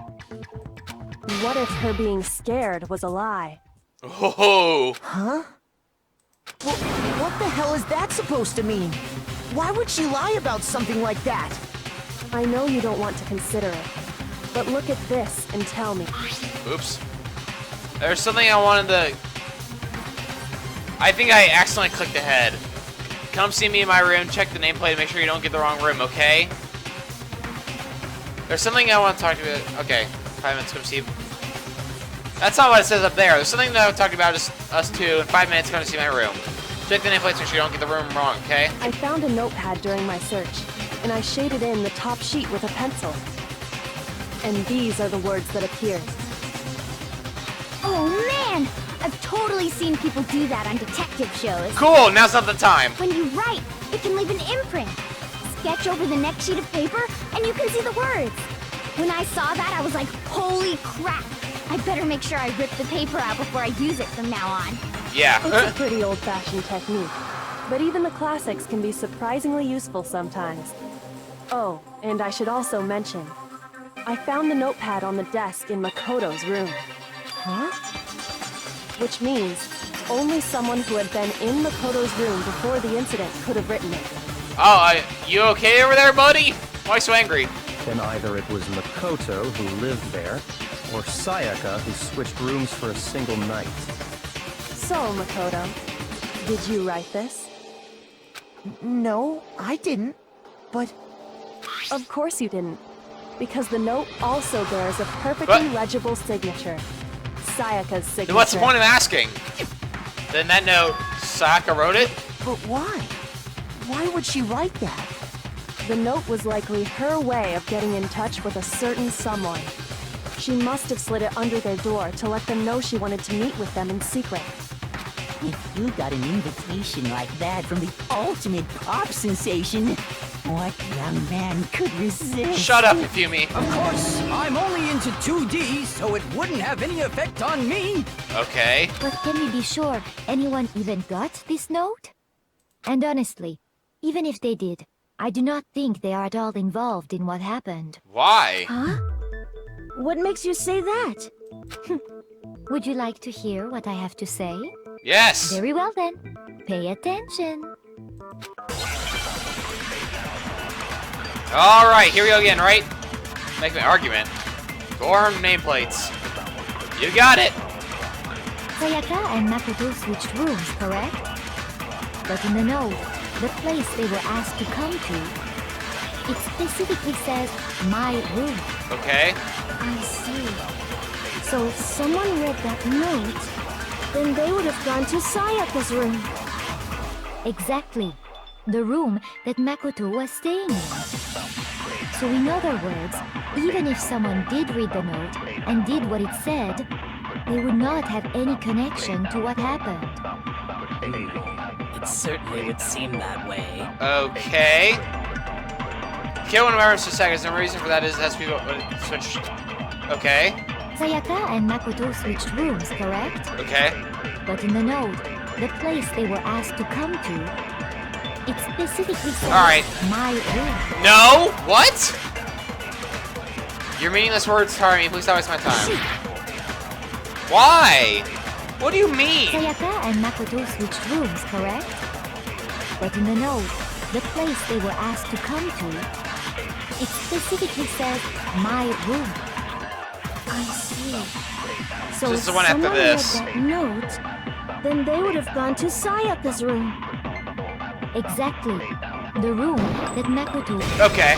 [SPEAKER 15] What if her being scared was a lie?
[SPEAKER 1] Oh.
[SPEAKER 6] Huh? Well, what the hell is that supposed to mean? Why would she lie about something like that?
[SPEAKER 15] I know you don't want to consider it, but look at this and tell me.
[SPEAKER 1] Oops. There's something I wanted to... I think I accidentally clicked ahead. Come see me in my room, check the nameplate, make sure you don't get the wrong room, okay? There's something I want to talk to you about. Okay, 5 minutes, come see. That's not what it says up there. There's something that I talked about, just us two. In 5 minutes, come to see my room. Check the nameplate, make sure you don't get the room wrong, okay?
[SPEAKER 15] I found a notepad during my search, and I shaded in the top sheet with a pencil. And these are the words that appeared.
[SPEAKER 13] Oh man! I've totally seen people do that on detective shows.
[SPEAKER 1] Cool, now's not the time.
[SPEAKER 13] When you write, it can leave an imprint. Sketch over the next sheet of paper, and you can see the words. When I saw that, I was like, holy crap! I better make sure I rip the paper out before I use it from now on.
[SPEAKER 1] Yeah.
[SPEAKER 15] It's a pretty old-fashioned technique, but even the classics can be surprisingly useful sometimes. Oh, and I should also mention, I found the notepad on the desk in Makoto's room.
[SPEAKER 6] Huh?
[SPEAKER 15] Which means only someone who had been in Makoto's room before the incident could have written it.
[SPEAKER 1] Oh, you okay over there, buddy? Why so angry?
[SPEAKER 10] Then either it was Makoto who lived there, or Sayaka who switched rooms for a single night.
[SPEAKER 15] So, Makoto, did you write this?
[SPEAKER 6] No, I didn't. But...
[SPEAKER 15] Of course you didn't. Because the note also bears a perfectly legible signature. Sayaka's signature.
[SPEAKER 1] Then what's the point of asking? Then that note, Sayaka wrote it?
[SPEAKER 6] But why? Why would she write that?
[SPEAKER 15] The note was likely her way of getting in touch with a certain someone. She must have slid it under their door to let them know she wanted to meet with them in secret.
[SPEAKER 5] If you got an invitation like that from the ultimate pop sensation, what young man could resist?
[SPEAKER 1] Shut up, Ifumi.
[SPEAKER 16] Of course, I'm only into 2D, so it wouldn't have any effect on me.
[SPEAKER 1] Okay.
[SPEAKER 8] But can we be sure anyone even got this note? And honestly, even if they did, I do not think they are at all involved in what happened.
[SPEAKER 1] Why?
[SPEAKER 4] Huh? What makes you say that?
[SPEAKER 8] Would you like to hear what I have to say?
[SPEAKER 1] Yes!
[SPEAKER 8] Very well then. Pay attention.
[SPEAKER 1] Alright, here we go again, right? Make an argument. Dorm nameplates. You got it!
[SPEAKER 8] Sayaka and Makoto switched rooms, correct? But in the note, the place they were asked to come to, it specifically says, my room.
[SPEAKER 1] Okay.
[SPEAKER 4] I see. So if someone read that note, then they would have gone to Sayaka's room.
[SPEAKER 8] Exactly. The room that Makoto was staying in. So in other words, even if someone did read the note and did what it said, they would not have any connection to what happened.
[SPEAKER 11] It certainly would seem that way.
[SPEAKER 1] Okay. Kill one of my to seconds. No reason for that is it has to be switched. Okay.
[SPEAKER 8] Sayaka and Makoto switched rooms, correct?
[SPEAKER 1] Okay.
[SPEAKER 8] But in the note, the place they were asked to come to, it specifically says, my room.
[SPEAKER 1] No? What? Your meaningless words tire me. Please don't waste my time. Why? What do you mean?
[SPEAKER 8] Sayaka and Makoto switched rooms, correct? But in the note, the place they were asked to come to, it specifically says my room.
[SPEAKER 4] I see. So
[SPEAKER 1] This is
[SPEAKER 4] if
[SPEAKER 1] the one after
[SPEAKER 4] someone
[SPEAKER 1] this.
[SPEAKER 4] read that note, then they would have gone to Sayaka's room.
[SPEAKER 8] Exactly. The room that Makoto...
[SPEAKER 1] Okay.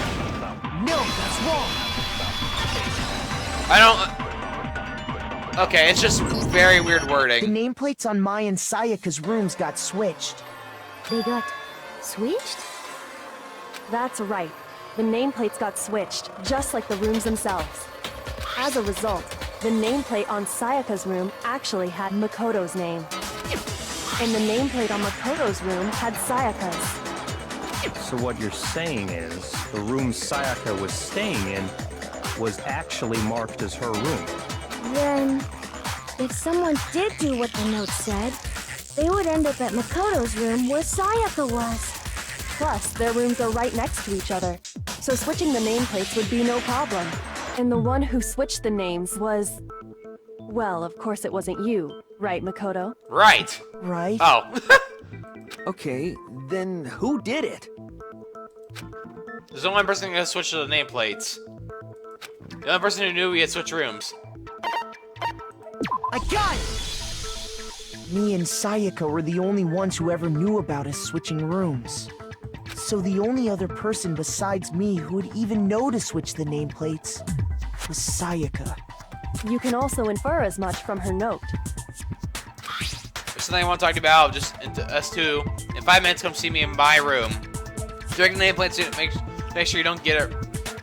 [SPEAKER 6] No, that's wrong.
[SPEAKER 1] I don't... Okay, it's just very weird
[SPEAKER 6] The
[SPEAKER 1] wording.
[SPEAKER 6] nameplates on Mai and Sayaka's rooms got switched.
[SPEAKER 8] They got switched?
[SPEAKER 15] That's right. The nameplates got switched, just like the rooms themselves. As a result, the nameplate on Sayaka's room actually had Makoto's name. And the nameplate on Makoto's room had Sayaka's.
[SPEAKER 10] So what you're saying is, the room Sayaka was staying in was actually marked as her room.
[SPEAKER 4] Then, if someone did do what the note said, they would end up at Makoto's room where Sayaka was.
[SPEAKER 15] Plus, their rooms are right next to each other, so switching the nameplates would be no problem. And the one who switched the names was... Well, of course it wasn't you, right, Makoto?
[SPEAKER 1] Right.
[SPEAKER 6] Right?
[SPEAKER 1] Oh.
[SPEAKER 12] Okay, then who did it?
[SPEAKER 1] There's only one person who can switch to the nameplates. The only person who knew we had switched rooms.
[SPEAKER 6] I got it! Me and Sayaka were the only ones who ever knew about us switching rooms. So the only other person besides me who would even know to switch the nameplates was Sayaka.
[SPEAKER 15] You can also infer as much from her note.
[SPEAKER 1] There's something I want to talk about. Just us two. In 5 minutes, come see me in my room. During the nameplates, make sure you don't get it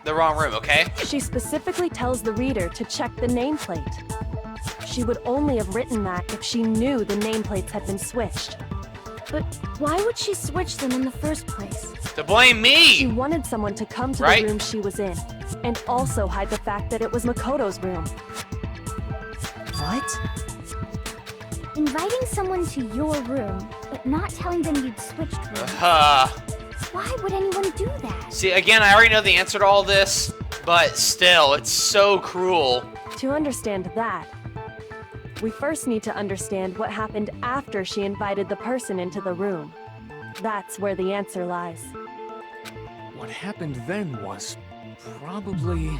[SPEAKER 1] the wrong room, okay?
[SPEAKER 15] She specifically tells the reader to check the nameplate. She would only have written that if she knew the nameplates had been switched.
[SPEAKER 4] But why would she switch them in the first place?
[SPEAKER 1] To blame me!
[SPEAKER 15] She wanted someone to come to
[SPEAKER 1] Right?
[SPEAKER 15] the room she was in, and also hide the fact that it was Makoto's room.
[SPEAKER 6] What?
[SPEAKER 13] Inviting someone to your room, but not telling them you'd switched rooms. Why would anyone do that?
[SPEAKER 1] See, again, I already know the answer to all this, but still, it's so cruel.
[SPEAKER 15] To understand that, we first need to understand what happened after she invited the person into the room. That's where the answer lies.
[SPEAKER 2] What happened then was probably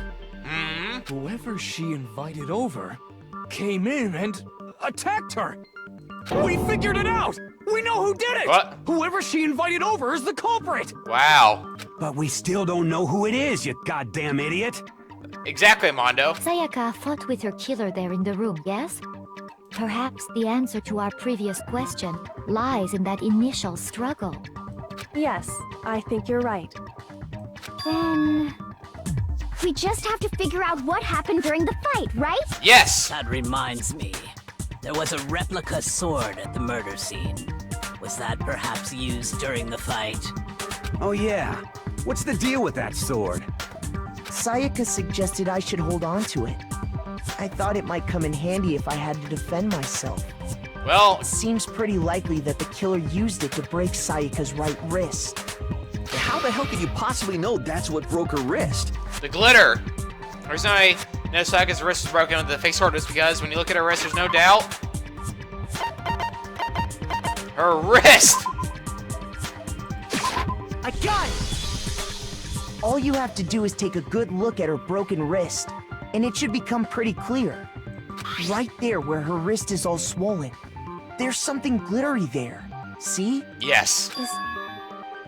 [SPEAKER 2] whoever she invited over came in and attacked her. We figured it out! We know who did it!
[SPEAKER 1] What?
[SPEAKER 2] Whoever she invited over is the culprit!
[SPEAKER 1] Wow.
[SPEAKER 7] But we still don't know who it is, you goddamn idiot!
[SPEAKER 1] Exactly, Mondo.
[SPEAKER 8] Sayaka fought with her killer there in the room, yes? Perhaps the answer to our previous question lies in that initial struggle.
[SPEAKER 15] Yes, I think you're right.
[SPEAKER 13] Then... we just have to figure out what happened during the fight, right?
[SPEAKER 1] Yes!
[SPEAKER 11] That reminds me. There was a replica sword at the murder scene. Was that perhaps used during the fight?
[SPEAKER 7] Oh yeah. What's the deal with that sword?
[SPEAKER 6] Sayaka suggested I should hold on to it. I thought it might come in handy if I had to defend myself.
[SPEAKER 1] Well...
[SPEAKER 6] It seems pretty likely that the killer used it to break Sayaka's right wrist.
[SPEAKER 12] How the hell could you possibly know that's what broke her wrist?
[SPEAKER 1] The glitter. The reason I know Sayaka's wrist is broken with the fake sword is because when you look at her wrist, there's no doubt. Her wrist!
[SPEAKER 6] I got it! All you have to do is take a good look at her broken wrist, and it should become pretty clear. Right there where her wrist is all swollen, there's something glittery there. See?
[SPEAKER 1] Yes.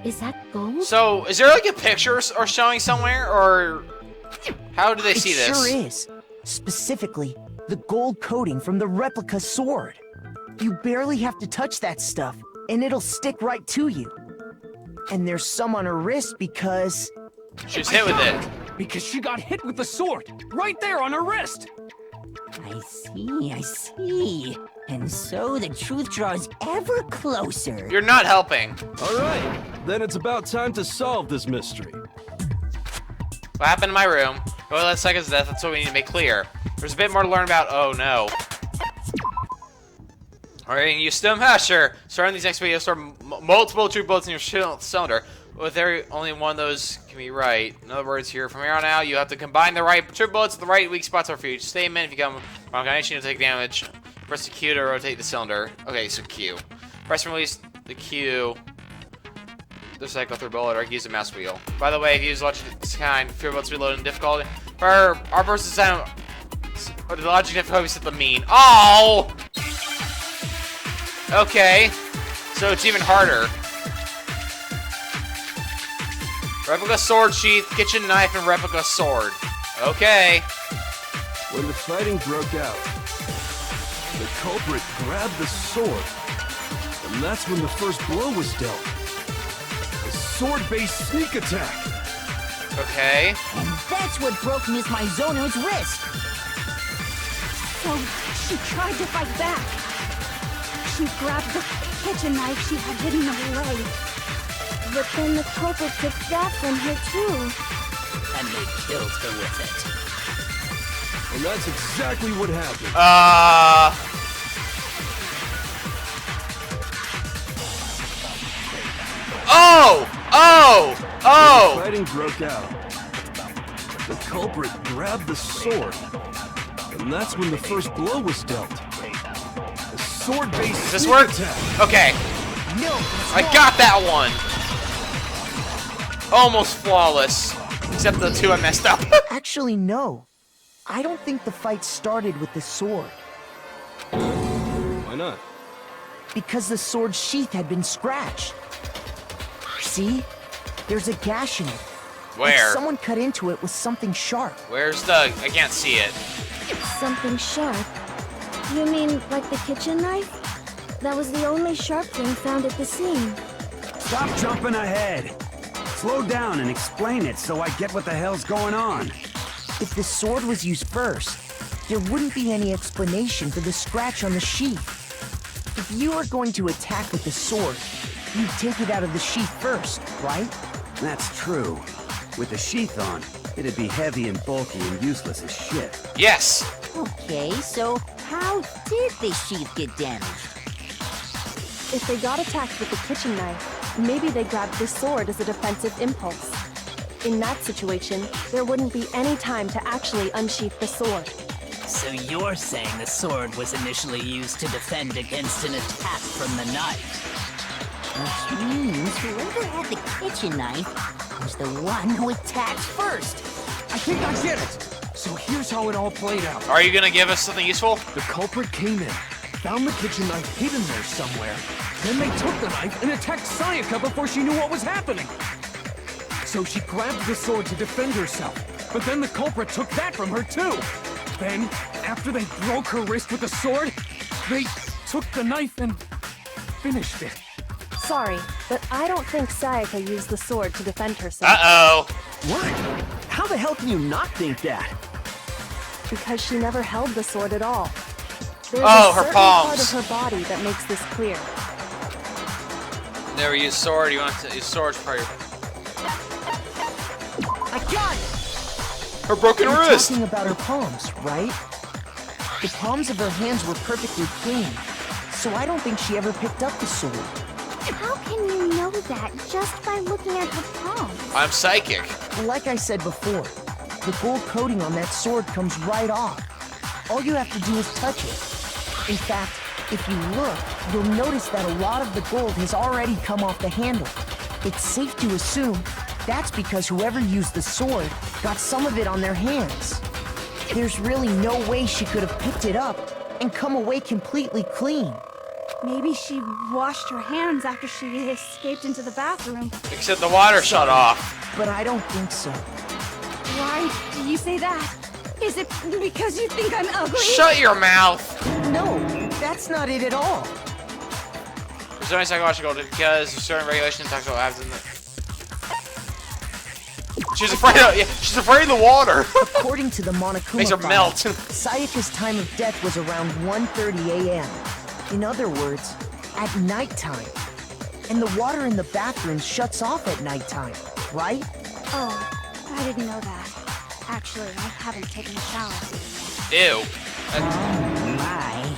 [SPEAKER 8] Is that gold?
[SPEAKER 1] So, is there like a picture or showing somewhere, or how do they see this?
[SPEAKER 6] It sure is. Specifically, the gold coating from the replica sword. You barely have to touch that stuff, and it'll stick right to you. And there's some on her wrist because...
[SPEAKER 1] she was hit with it.
[SPEAKER 2] Because she got hit with the sword, right there on her wrist!
[SPEAKER 5] I see. And so the truth draws ever closer.
[SPEAKER 1] You're not helping.
[SPEAKER 9] All right, then it's about time to solve this mystery.
[SPEAKER 1] What happened in my room? Well, that's Sayaka's death. That's what we need to make clear. There's a bit more to learn about. Oh no. Alright, you stem sure. Starting these next videos, store multiple true bullets in your cylinder. With only one of those can be right. In other words, from here on out, you have to combine the right true bullets with the right weak spots for each statement. If you come wrong combination, you'll take damage. Press the Q to rotate the cylinder. Okay, so Q. Press and release the Q the cycle through bullet or use a mouse wheel. By the way, if you use logic kind, fear bullets reload in difficulty. For our person's time, the logic difficulty set the mean. Oh! Okay. So it's even harder. Replica sword sheath, kitchen knife, and replica sword. Okay.
[SPEAKER 9] When the fighting broke out, the culprit grabbed the sword, and that's when the first blow was dealt. A sword-based sneak attack.
[SPEAKER 1] Okay.
[SPEAKER 5] And that's what broke Miss Mizono's wrist.
[SPEAKER 14] So she tried to fight back. She grabbed the kitchen knife she had hidden away.
[SPEAKER 4] But then the culprit took that from her too.
[SPEAKER 11] And they killed her with it.
[SPEAKER 9] And that's exactly what happened.
[SPEAKER 1] Oh!
[SPEAKER 9] When the fighting broke out, the culprit grabbed the sword, and that's when the first blow was dealt. A sword-based
[SPEAKER 1] Does this
[SPEAKER 9] sneak
[SPEAKER 1] work?
[SPEAKER 9] attack.
[SPEAKER 1] Okay.
[SPEAKER 5] No,
[SPEAKER 1] I got that one. Almost flawless. Except the two I messed up.
[SPEAKER 6] Actually, no. I don't think the fight started with the sword.
[SPEAKER 9] Why not?
[SPEAKER 6] Because the sword sheath had been scratched. See? There's a gash in it.
[SPEAKER 1] Where?
[SPEAKER 6] Like someone cut into it with something sharp.
[SPEAKER 1] Where's the... I can't see it.
[SPEAKER 4] Something sharp? You mean like the kitchen knife? That was the only sharp thing found at the scene.
[SPEAKER 7] Stop jumping ahead. Slow down and explain it so I get what the hell's going on.
[SPEAKER 6] If the sword was used first, there wouldn't be any explanation for the scratch on the sheath. If you are going to attack with the sword, you'd take it out of the sheath first, right?
[SPEAKER 7] That's true. With the sheath on, it'd be heavy and bulky and useless as shit.
[SPEAKER 1] Yes!
[SPEAKER 5] Okay, so how did the sheath get damaged?
[SPEAKER 15] If they got attacked with the kitchen knife, maybe they grabbed the sword as a defensive impulse. In that situation, there wouldn't be any time to actually unsheath the sword.
[SPEAKER 11] So you're saying the sword was initially used to defend against an attack from the knife?
[SPEAKER 5] Which means whoever had the kitchen knife was the one who attacked first.
[SPEAKER 2] I think I get it. So here's how it all played out.
[SPEAKER 1] Are you gonna give us something useful?
[SPEAKER 2] The culprit came in, found the kitchen knife hidden there somewhere. Then they took the knife and attacked Sayaka before she knew what was happening. So she grabbed the sword to defend herself, but then the culprit took that from her too. Then, after they broke her wrist with the sword, they took the knife and finished it.
[SPEAKER 15] Sorry, but I don't think Sayaka used the sword to defend herself.
[SPEAKER 1] Uh-oh.
[SPEAKER 12] What? How the hell can you not think that?
[SPEAKER 15] Because she never held the sword at all. There's
[SPEAKER 1] Oh,
[SPEAKER 15] a
[SPEAKER 1] her
[SPEAKER 15] certain
[SPEAKER 1] palms.
[SPEAKER 15] part of her body that makes this clear.
[SPEAKER 1] Never use sword. You want to use sword for your...
[SPEAKER 5] I got it!
[SPEAKER 1] Her broken
[SPEAKER 6] You're
[SPEAKER 1] wrist!
[SPEAKER 6] talking about her palms, right? The palms of her hands were perfectly clean, so I don't think she ever picked up the sword.
[SPEAKER 13] How can you know that just by looking at her palms?
[SPEAKER 1] I'm psychic.
[SPEAKER 6] Like I said before, the gold coating on that sword comes right off. All you have to do is touch it. In fact, if you look, you'll notice that a lot of the gold has already come off the handle. It's safe to assume that's because whoever used the sword got some of it on their hands. There's really no way she could have picked it up and come away completely clean.
[SPEAKER 14] Maybe she washed her hands after she escaped into the bathroom.
[SPEAKER 1] Except the water shut off.
[SPEAKER 6] But I don't think so.
[SPEAKER 14] Why do you say that? Is it because you think I'm ugly?
[SPEAKER 1] Shut your mouth.
[SPEAKER 6] No, that's not it at all.
[SPEAKER 1] There's only psychological because there's certain regulations talks about what happens in the... She's afraid of, yeah, she's afraid of the water.
[SPEAKER 6] According to the Monokuma
[SPEAKER 1] Makes her
[SPEAKER 6] file,
[SPEAKER 1] melt.
[SPEAKER 6] Sayaka's time of death was around 1:30 a.m. In other words, at nighttime. And the water in the bathroom shuts off at nighttime, right?
[SPEAKER 14] Oh, I didn't know that. Actually, I haven't taken a shower.
[SPEAKER 1] Ew.
[SPEAKER 5] My.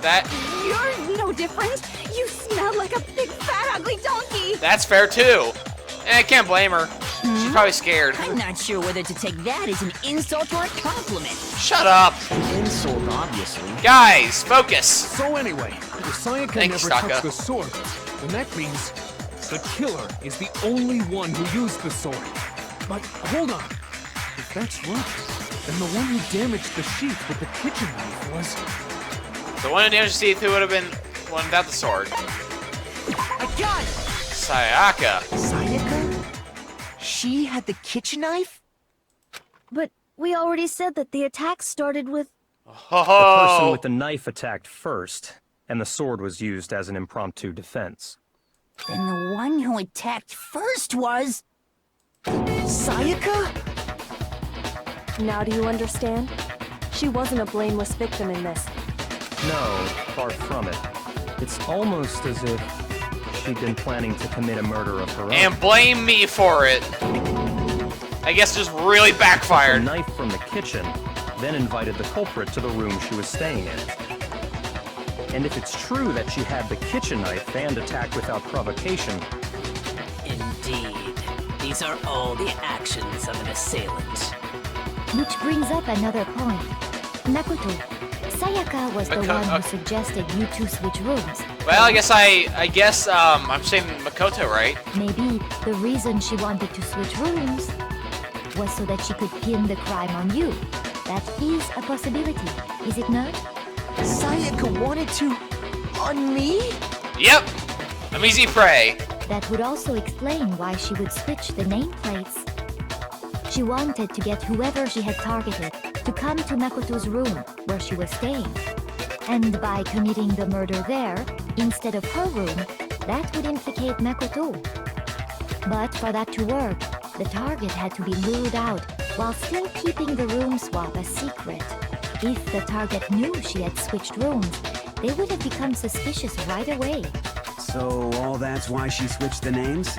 [SPEAKER 1] That...
[SPEAKER 14] You're no different. You smell like a big fat ugly donkey.
[SPEAKER 1] That's fair too. And I can't blame her. She's probably scared.
[SPEAKER 5] I'm not sure whether to take that as an insult or a compliment.
[SPEAKER 1] Shut up.
[SPEAKER 12] An insult, obviously.
[SPEAKER 1] Guys, focus.
[SPEAKER 2] So anyway, if Sayaka
[SPEAKER 1] Thanks,
[SPEAKER 2] never
[SPEAKER 1] Taka.
[SPEAKER 2] touched the sword, then that means the killer is the only one who used the sword. But hold on. If that's right, then the one who damaged the sheath with the kitchen knife was...
[SPEAKER 1] The one who damaged the sheath who would have been one without the sword.
[SPEAKER 6] I got it!
[SPEAKER 1] Sayaka.
[SPEAKER 6] Sayaka? She had the kitchen knife?
[SPEAKER 4] But we already said that the attack started with...
[SPEAKER 10] The person with the knife attacked first, and the sword was used as an impromptu defense.
[SPEAKER 5] Then the one who attacked first was...
[SPEAKER 6] Sayaka?
[SPEAKER 15] Now do you understand? She wasn't a blameless victim in this.
[SPEAKER 10] No, far from it. It's almost as if she'd been planning to commit a murder of her own.
[SPEAKER 1] And blame me for it. I guess just really backfired.
[SPEAKER 10] The knife from the kitchen, then invited the culprit to the room she was staying in. And if it's true that she had the kitchen knife and attacked without provocation...
[SPEAKER 11] Indeed. These are all the actions of an assailant.
[SPEAKER 8] Which brings up another point. Makoto, Sayaka was the one who suggested you two switch rooms.
[SPEAKER 1] Well, I guess I'm saying Makoto, right?
[SPEAKER 8] Maybe the reason she wanted to switch rooms was so that she could pin the crime on you. That is a possibility, is it not?
[SPEAKER 6] Sayaka wanted to... on me?
[SPEAKER 1] Yep! I'm easy prey.
[SPEAKER 8] That would also explain why she would switch the nameplates. She wanted to get whoever she had targeted to come to Makoto's room, where she was staying. And by committing the murder there, instead of her room, that would implicate Makoto. But for that to work, the target had to be lured out, while still keeping the room swap a secret. If the target knew she had switched rooms, they would have become suspicious right away.
[SPEAKER 7] So all that's why she switched the names?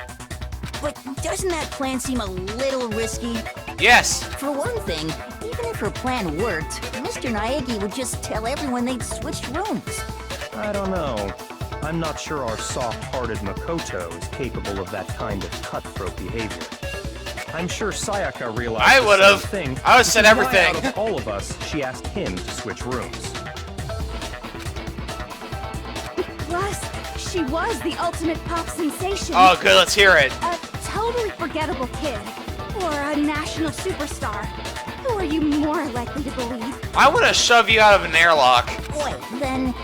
[SPEAKER 5] But doesn't that plan seem a little risky?
[SPEAKER 1] Yes!
[SPEAKER 5] For one thing, even if her plan worked, Mr. Naegi would just tell everyone they'd switched rooms.
[SPEAKER 10] I don't know. I'm not sure our soft-hearted Makoto is capable of that kind of cutthroat behavior. I'm sure Sayaka realized
[SPEAKER 1] I would have.
[SPEAKER 10] Thing,
[SPEAKER 1] I would have said everything.
[SPEAKER 10] Out of all of us, she asked him to switch rooms.
[SPEAKER 14] Plus, she was the ultimate pop sensation.
[SPEAKER 1] Oh, good. Let's hear it.
[SPEAKER 14] A totally forgettable kid. Or a national superstar. Who are you more likely to believe?
[SPEAKER 1] I want to shove you out of an airlock.
[SPEAKER 5] Wait, then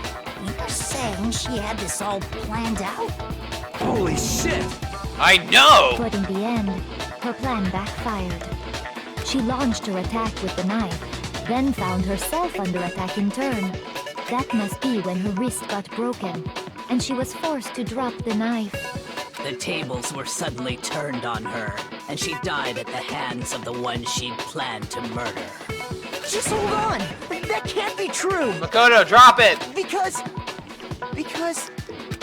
[SPEAKER 5] you're saying she had this all planned out?
[SPEAKER 9] Holy shit!
[SPEAKER 1] I know!
[SPEAKER 8] But in the end, her plan backfired. She launched her attack with the knife, then found herself under attack in turn. That must be when her wrist got broken, and she was forced to drop the knife.
[SPEAKER 11] The tables were suddenly turned on her, and she died at the hands of the one she'd planned to murder.
[SPEAKER 6] Just hold on! That can't be true!
[SPEAKER 1] Makoto, drop it!
[SPEAKER 6] Because...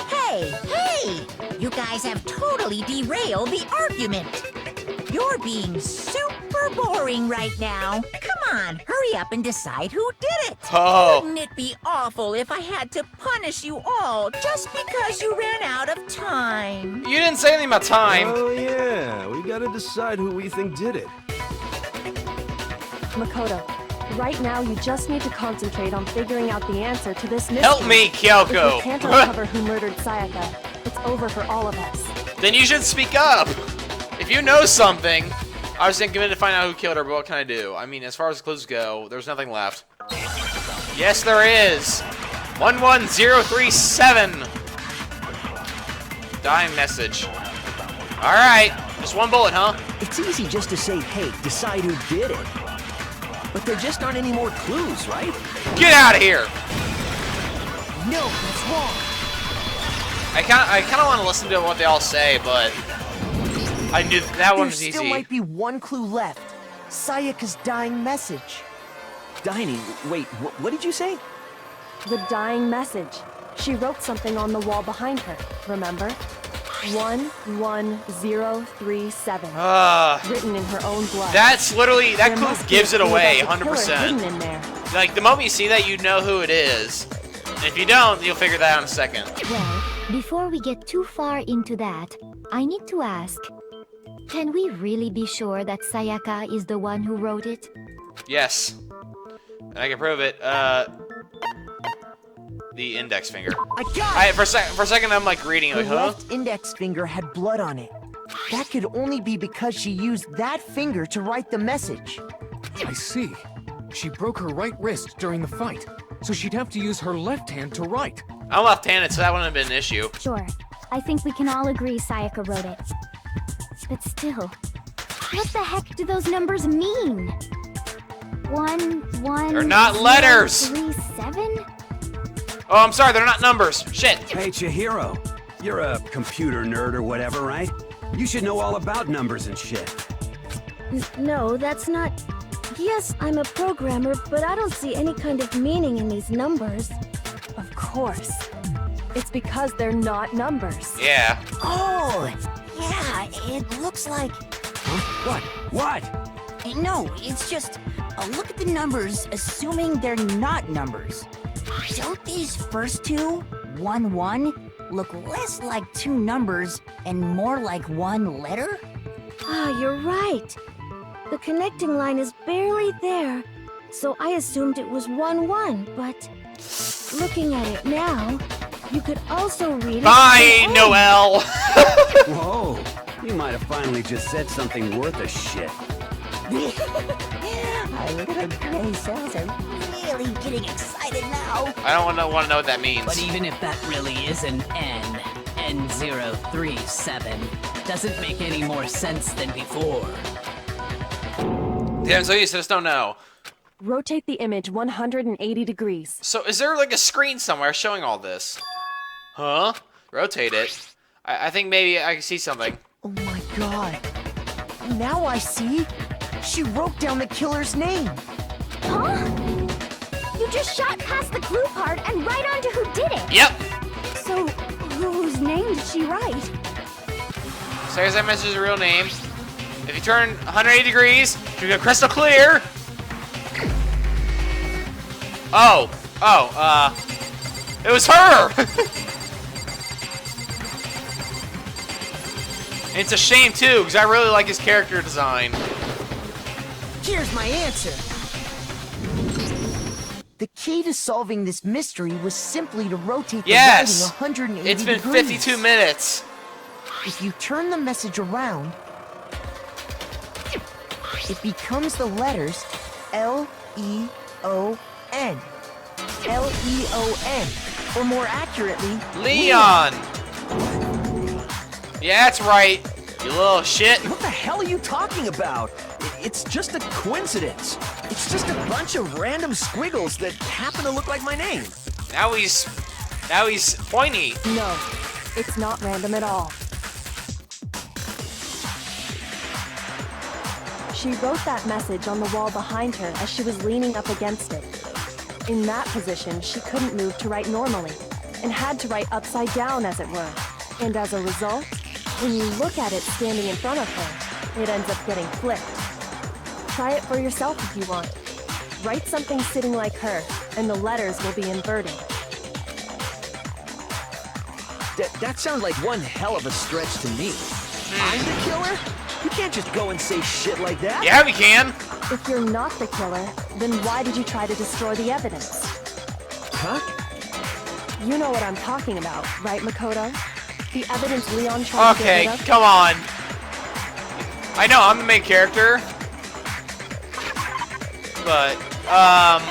[SPEAKER 5] Hey! You guys have totally derailed the argument! You're being super boring right now. Come on, hurry up and decide who did it!
[SPEAKER 1] Oh.
[SPEAKER 5] Wouldn't it be awful if I had to punish you all just because you ran out of time?
[SPEAKER 1] You didn't say anything about time.
[SPEAKER 9] Oh yeah, we gotta decide who we think did it.
[SPEAKER 15] Makoto, right now you just need to concentrate on figuring out the answer to this mystery.
[SPEAKER 1] Help me, Kyoko!
[SPEAKER 15] If we can't uncover who murdered Sayaka, it's over for all of us.
[SPEAKER 1] Then you should speak up! If you know something, I was committed to find out who killed her, but what can I do? I mean, as far as clues go, there's nothing left. Yes, there is! 11037! Dying message. Alright, just one bullet, huh?
[SPEAKER 12] It's easy just to say, hey, decide who did it. But there just aren't any more clues, right?
[SPEAKER 1] Get out of here!
[SPEAKER 6] No, that's wrong.
[SPEAKER 1] I kind of want to listen to what they all say, but I knew that one was
[SPEAKER 6] There
[SPEAKER 1] easy.
[SPEAKER 6] still might be one clue left. Sayaka's dying message.
[SPEAKER 12] Dining? Wait, what did you say?
[SPEAKER 15] The dying message. She wrote something on the wall behind her, remember? 11037. Written in her own blood.
[SPEAKER 1] That's literally, that clue gives it away,
[SPEAKER 15] hidden in
[SPEAKER 1] 100%.
[SPEAKER 15] there.
[SPEAKER 1] Like, the moment you see that, you know who it is. And if you don't, you'll figure that out in a second.
[SPEAKER 8] Well, before we get too far into that, I need to ask, can we really be sure that Sayaka is the one who wrote it?
[SPEAKER 1] Yes. And I can prove it. the index finger.
[SPEAKER 6] I got it!
[SPEAKER 1] For a second, I'm like reading,
[SPEAKER 6] Her
[SPEAKER 1] like, huh?
[SPEAKER 6] left index finger had blood on it. That could only be because she used that finger to write the message.
[SPEAKER 2] I see. She broke her right wrist during the fight, so she'd have to use her left hand to write.
[SPEAKER 1] I'm left-handed, so that wouldn't have been an issue.
[SPEAKER 13] Sure. I think we can all agree Sayaka wrote it. But still, what the heck do those numbers mean? 1, 1.
[SPEAKER 1] They're not letters!
[SPEAKER 13] 3, 7?
[SPEAKER 1] Oh, I'm sorry, they're not numbers. Shit.
[SPEAKER 7] Hey, Chihiro. You're a computer nerd or whatever, right? You should know all about numbers and shit.
[SPEAKER 4] No, that's not... Yes, I'm a programmer, but I don't see any kind of meaning in these numbers.
[SPEAKER 15] Of course. It's because they're not numbers.
[SPEAKER 1] Yeah.
[SPEAKER 5] Oh, yeah, it looks like...
[SPEAKER 7] Huh? What?
[SPEAKER 5] No, it's just... look at the numbers, assuming they're not numbers. Don't these first two, 1, 1, look less like two numbers and more like one letter?
[SPEAKER 4] Ah, you're right. The connecting line is barely there, so I assumed it was 1, 1, but... Looking at it now, you could also read it...
[SPEAKER 1] Bye, Noelle!
[SPEAKER 7] Whoa, you might have finally just said something worth a shit.
[SPEAKER 5] Our little gray cells are really getting excited now.
[SPEAKER 1] I don't want to know what that means.
[SPEAKER 11] But even if that really is an N, N037, doesn't make any more sense than before.
[SPEAKER 1] Damn, so you just don't know.
[SPEAKER 15] Rotate the image 180 degrees.
[SPEAKER 1] So is there like a screen somewhere showing all this? Huh? Rotate it. I think maybe I can see something.
[SPEAKER 6] Oh my god. Now I see. She wrote down the killer's name.
[SPEAKER 13] Huh? You just shot past the clue part and right onto who did it.
[SPEAKER 1] Yep.
[SPEAKER 13] So, whose name did she write?
[SPEAKER 1] So here's that message's real name. If you turn 180 degrees, you get crystal clear. It was her! It's a shame too, because I really like his character design.
[SPEAKER 6] Here's my answer. The key to solving this mystery was simply to rotate the writing 180 degrees.
[SPEAKER 1] It's been 52 minutes.
[SPEAKER 6] If you turn the message around, it becomes the letters L-E-O-N. L-E-O-N. Or more accurately,
[SPEAKER 1] Leon! Yeah, that's right, you little shit.
[SPEAKER 12] What the hell are you talking about? It's just a coincidence. It's just a bunch of random squiggles that happen to look like my name.
[SPEAKER 1] Now he's pointy.
[SPEAKER 15] No, it's not random at all. She wrote that message on the wall behind her as she was leaning up against it. In that position, she couldn't move to write normally, and had to write upside down, as it were. And as a result, when you look at it standing in front of her, it ends up getting flipped. Try it for yourself if you want. Write something sitting like her, and the letters will be inverted.
[SPEAKER 12] That sounds like one hell of a stretch to me. I'm the killer? You can't just go and say shit like that.
[SPEAKER 1] Yeah, we can.
[SPEAKER 15] If you're not the killer, then why did you try to destroy the evidence?
[SPEAKER 12] Huh?
[SPEAKER 15] You know what I'm talking about, right, Makoto? The evidence Leon tried to get rid of?
[SPEAKER 1] Okay, come on. I know, I'm the main character. But, I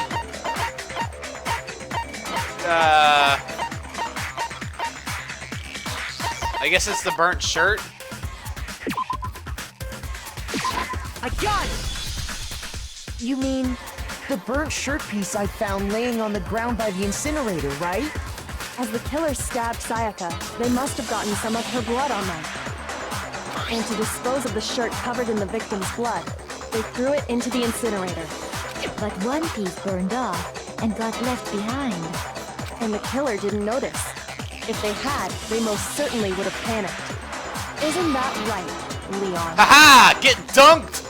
[SPEAKER 1] guess it's the burnt shirt.
[SPEAKER 6] I got it! You mean the burnt shirt piece I found laying on the ground by the incinerator, right?
[SPEAKER 15] As the killer stabbed Sayaka, they must have gotten some of her blood on them. And to dispose of the shirt covered in the victim's blood, they threw it into the incinerator.
[SPEAKER 8] But one piece burned off and got left behind.
[SPEAKER 15] And the killer didn't notice. If they had, they most certainly would have panicked. Isn't that right, Leon?
[SPEAKER 1] Haha! Get dunked!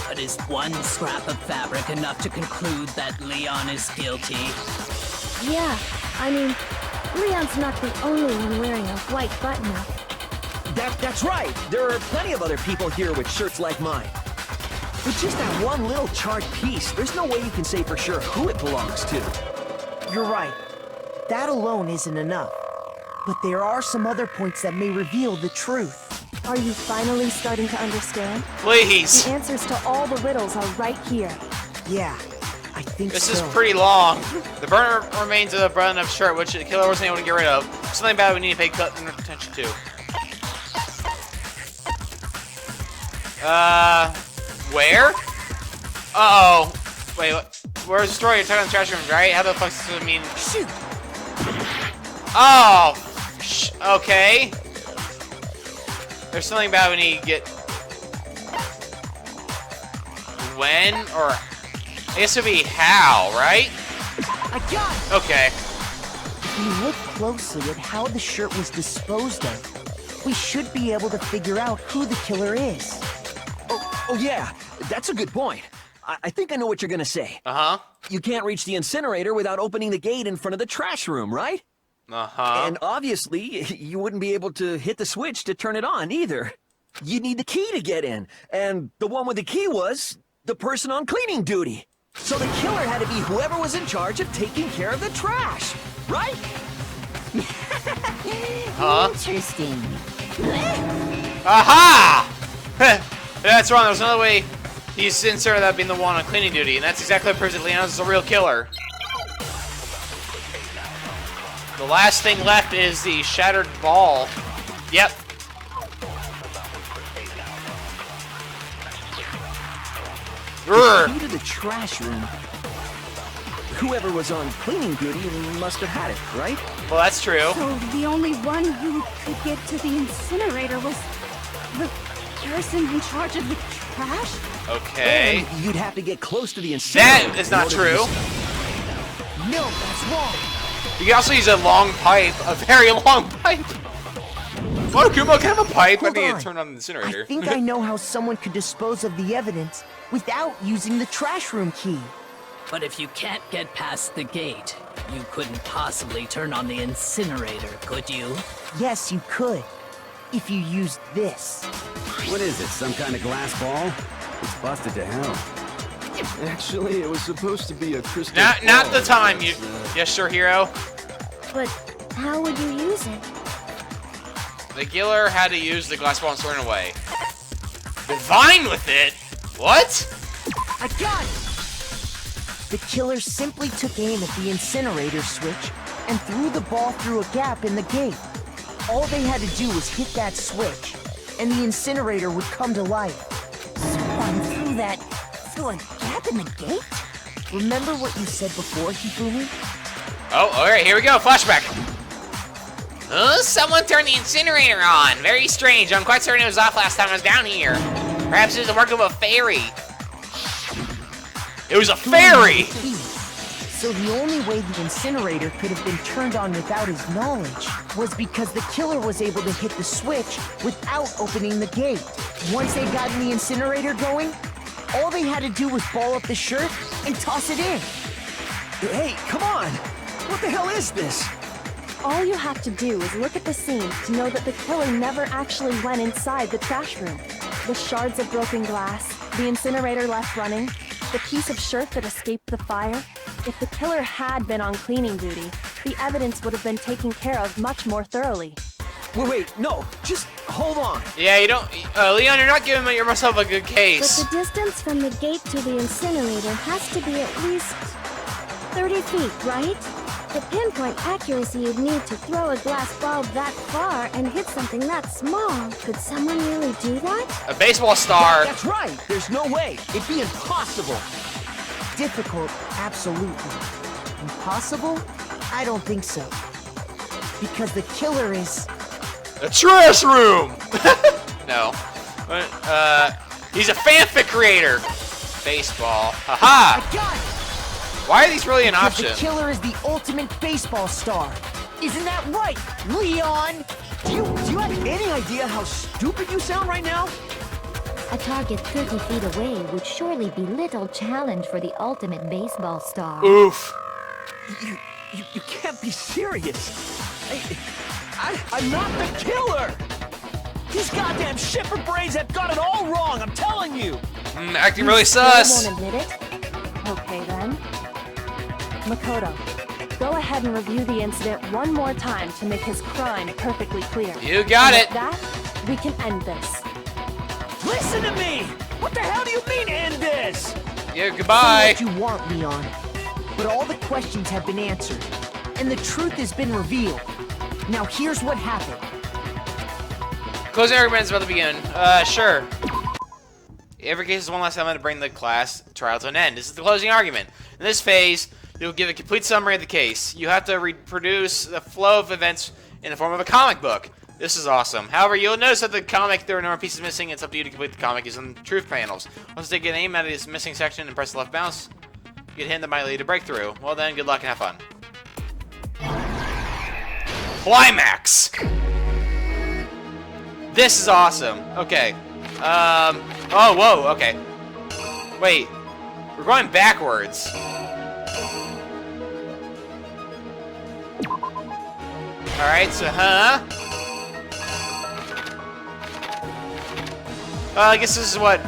[SPEAKER 11] But is one scrap of fabric enough to conclude that Leon is guilty?
[SPEAKER 4] Yeah, I mean, Leon's not the only one wearing a white button-up.
[SPEAKER 12] That's right. There are plenty of other people here with shirts like mine. With just that one little charred piece, there's no way you can say for sure who it belongs to.
[SPEAKER 6] You're right. That alone isn't enough. But there are some other points that may reveal the truth.
[SPEAKER 15] Are you finally starting to understand?
[SPEAKER 1] Please.
[SPEAKER 15] The answers to all the riddles are right here.
[SPEAKER 6] Yeah, I think
[SPEAKER 1] this
[SPEAKER 6] so.
[SPEAKER 1] is pretty long. The burner remains of the button up shirt, which the killer wasn't able to get rid of. Something bad we need to pay attention to. Where? Uh-oh. Wait, what? Where's the story? You're talking about the trash room, right? How the fuck does it mean?
[SPEAKER 6] Shoot!
[SPEAKER 1] Oh! Okay. There's something bad we need to get... When? Or... I guess it would be how, right?
[SPEAKER 6] I got it!
[SPEAKER 1] Okay.
[SPEAKER 6] If we look closely at how the shirt was disposed of, we should be able to figure out who the killer is.
[SPEAKER 12] Oh yeah, that's a good point. I think I know what you're gonna say.
[SPEAKER 1] Uh-huh.
[SPEAKER 12] You can't reach the incinerator without opening the gate in front of the trash room, right?
[SPEAKER 1] Uh-huh.
[SPEAKER 12] And obviously, you wouldn't be able to hit the switch to turn it on either. You'd need the key to get in, and the one with the key was the person on cleaning duty. So the killer had to be whoever was in charge of taking care of the trash, right?
[SPEAKER 1] Huh?
[SPEAKER 5] Interesting.
[SPEAKER 1] Aha! That's wrong. There's another way he's sincere that being the one on cleaning duty, and that's exactly what proves that Leon's is a real killer. The last thing left is the shattered ball. Yep.
[SPEAKER 12] The key to the trash room. Whoever was on cleaning duty must have had it, right?
[SPEAKER 1] Well, that's true.
[SPEAKER 14] So the only one who could get to the incinerator was the person in charge of the trash?
[SPEAKER 1] Okay.
[SPEAKER 12] And you'd have to get close to the incinerator.
[SPEAKER 1] That is not true.
[SPEAKER 6] No, that's wrong.
[SPEAKER 1] You can also use a long pipe, a very long pipe. What, Kumo, can I have a pipe?
[SPEAKER 6] Hold
[SPEAKER 1] I need
[SPEAKER 6] on.
[SPEAKER 1] to turn on the incinerator.
[SPEAKER 6] I think I know how someone could dispose of the evidence without using the trash room key.
[SPEAKER 11] But if you can't get past the gate, you couldn't possibly turn on the incinerator, could you?
[SPEAKER 6] Yes, you could. If you used this.
[SPEAKER 7] What is it, some kind of glass ball? It's busted to hell.
[SPEAKER 9] Actually, it was supposed to be a crystal
[SPEAKER 1] Not
[SPEAKER 9] ball.
[SPEAKER 1] the time, you... Yes, sir, hero.
[SPEAKER 4] But how would you use it?
[SPEAKER 1] The killer had to use the glass ball and throw it away. Divine with it? What?
[SPEAKER 6] I got it! The killer simply took aim at the incinerator switch and threw the ball through a gap in the gate. All they had to do was hit that switch, and the incinerator would come to life.
[SPEAKER 5] Someone threw that through a gap in the gate?
[SPEAKER 6] Remember what you said before, Hifumi?
[SPEAKER 1] Oh, alright, here we go. Flashback. Someone turned the incinerator on. Very strange. I'm quite certain it was off last time I was down here. Perhaps it was the work of a fairy. It was a fairy!
[SPEAKER 6] So the only way the incinerator could have been turned on without his knowledge was because the killer was able to hit the switch without opening the gate. Once they got the incinerator going, all they had to do was ball up the shirt and toss it in.
[SPEAKER 12] Hey, come on! What the hell is this?
[SPEAKER 15] All you have to do is look at the scene to know that the killer never actually went inside the trash room. The shards of broken glass, the incinerator left running, the piece of shirt that escaped the fire. If the killer had been on cleaning duty, the evidence would have been taken care of much more thoroughly.
[SPEAKER 12] Wait, no, just hold on.
[SPEAKER 1] Yeah, you don't... Leon, you're not giving yourself a good case.
[SPEAKER 4] But the distance from the gate to the incinerator has to be at least 30 feet, right? The pinpoint accuracy you'd need to throw a glass ball that far and hit something that small. Could someone really do that?
[SPEAKER 1] A baseball star.
[SPEAKER 12] That's right. There's no way. It'd be impossible.
[SPEAKER 6] Difficult, absolutely. Impossible? I don't think so. Because the killer is...
[SPEAKER 1] The trash room! No. He's a fanfic creator. Baseball. Haha!
[SPEAKER 6] I got it!
[SPEAKER 1] Why are these really an
[SPEAKER 6] Because
[SPEAKER 1] option?
[SPEAKER 6] the killer is the ultimate baseball star. Isn't that right, Leon?
[SPEAKER 12] Do you have any idea how stupid you sound right now?
[SPEAKER 8] A target 30 feet away would surely be little challenge for the ultimate baseball star.
[SPEAKER 1] Oof.
[SPEAKER 12] You can't be serious. I'm not the killer. These goddamn shipper brains have got it all wrong, I'm telling you.
[SPEAKER 1] Acting really sus.
[SPEAKER 15] Won't admit it? Okay then. Makoto, go ahead and review the incident one more time to make his crime perfectly clear.
[SPEAKER 1] You got it.
[SPEAKER 15] With that, we can end this.
[SPEAKER 6] Listen to me! What the hell do you mean, end this?
[SPEAKER 1] Yeah, goodbye.
[SPEAKER 6] Say what you want, Leon. But all the questions have been answered, and the truth has been revealed. Now here's what happened.
[SPEAKER 1] Closing argument is about to begin. Sure. Every case is one last time to bring the class trial to an end. This is the closing argument. In this phase, you'll give a complete summary of the case. You have to reproduce the flow of events in the form of a comic book. This is awesome. However, you'll notice that the comic, there are a number of pieces missing. It's up to you to complete the comic using the truth panels. Once you take an aim at this missing section and press the left mouse, you get a hint that might lead to breakthrough. Well then, good luck and have fun. Climax! This is awesome. Okay. Oh, whoa, okay. Wait. We're going backwards. Alright, so, I guess this is what,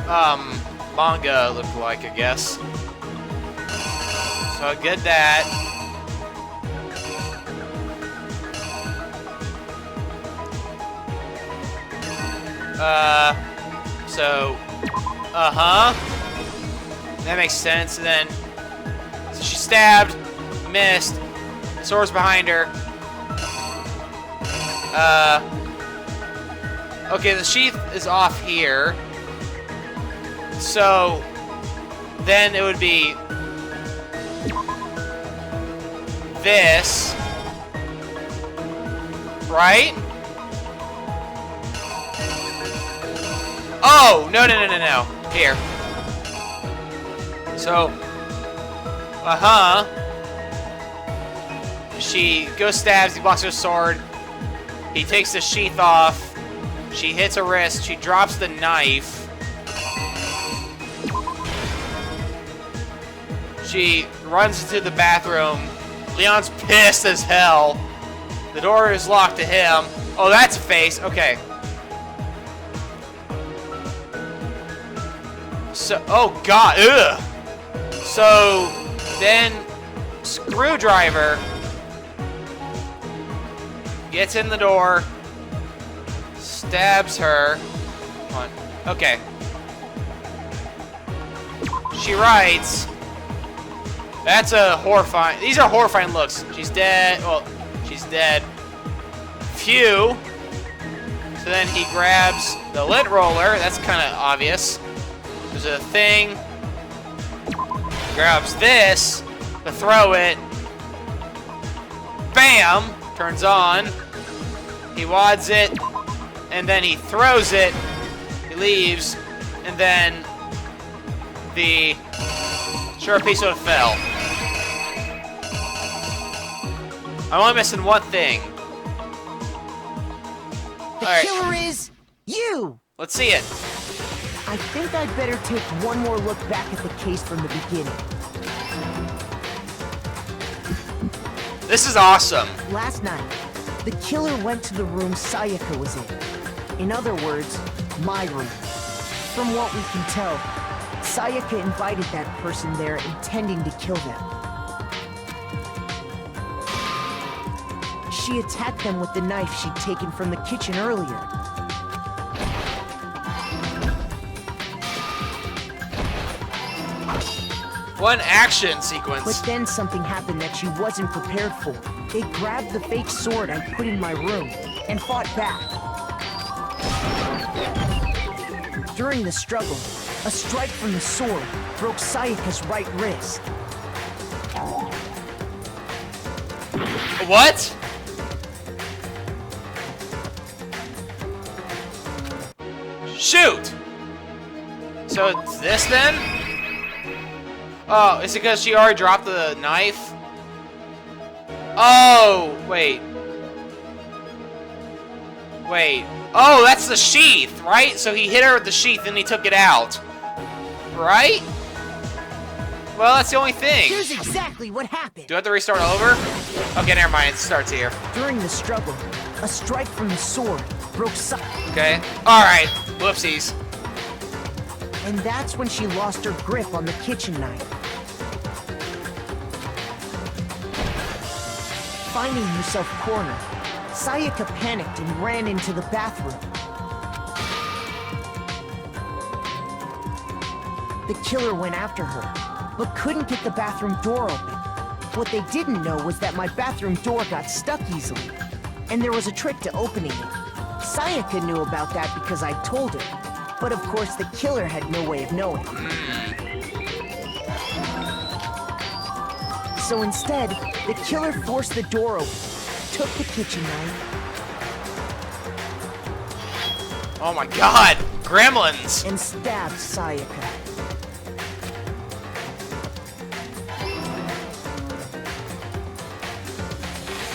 [SPEAKER 1] manga looked like, I guess. So I get that. That makes sense. And then, so she stabbed, missed, sword's behind her. Okay, the sheath is off here. So, then it would be this, right? Oh, no. Here. So, she goes, stabs, he blocks her sword. He takes the sheath off. She hits her wrist. She drops the knife. She runs into the bathroom. Leon's pissed as hell. The door is locked to him. Oh, that's a face. Okay. So, oh god, ugh. So, then, Screwdriver gets in the door, stabs her. Come on. Okay. She writes. That's a horrifying. These are horrifying looks. She's dead. Well, she's dead. Phew. So then he grabs the lint roller. That's kind of obvious. There's a thing. Grabs this to throw it. Bam! Turns on. He wads it. And then he throws it. He leaves. And then the sure piece would have fell. I'm only missing one thing.
[SPEAKER 6] The killer is you!
[SPEAKER 1] Let's see it.
[SPEAKER 6] I think I'd better take one more look back at the case from the beginning.
[SPEAKER 1] This is awesome.
[SPEAKER 6] Last night, the killer went to the room Sayaka was in. In other words, my room. From what we can tell, Sayaka invited that person there intending to kill them. She attacked them with the knife she'd taken from the kitchen earlier.
[SPEAKER 1] One action sequence.
[SPEAKER 6] But then something happened that she wasn't prepared for. They grabbed the fake sword I put in my room and fought back. During the struggle, a strike from the sword broke Sayaka's right wrist.
[SPEAKER 1] What? Shoot! So it's this then? Oh, is it because she already dropped the knife? Oh, wait. Wait. Oh, that's the sheath, right? So he hit her with the sheath and he took it out. Right? Well, that's the only thing.
[SPEAKER 6] Here's exactly what happened.
[SPEAKER 1] Do I have to restart over? Okay, never mind. It starts here.
[SPEAKER 6] During the struggle, a strike from the sword broke Sayaka.
[SPEAKER 1] Okay. Alright. Whoopsies.
[SPEAKER 6] And that's when she lost her grip on the kitchen knife. Finding herself cornered, Sayaka panicked and ran into the bathroom. The killer went after her, but couldn't get the bathroom door open. What they didn't know was that my bathroom door got stuck easily, and there was a trick to opening it. Sayaka knew about that because I told her, but of course the killer had no way of knowing. So instead, the killer forced the door open, took the kitchen knife.
[SPEAKER 1] Oh my god! Gremlins!
[SPEAKER 6] And stabbed Sayaka.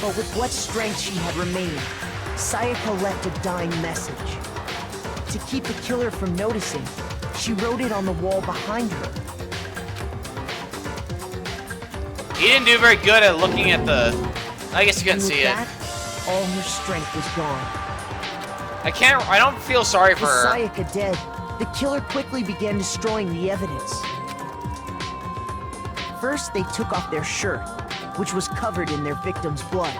[SPEAKER 6] But with what strength she had remained, Sayaka left a dying message. To keep the killer from noticing, she wrote it on the wall behind her.
[SPEAKER 1] He didn't do very good at looking at the... I guess you couldn't see it.
[SPEAKER 6] All her strength was gone.
[SPEAKER 1] I don't feel sorry for her.
[SPEAKER 6] With Sayaka dead, the killer quickly began destroying the evidence. First, they took off their shirt, which was covered in their victim's blood.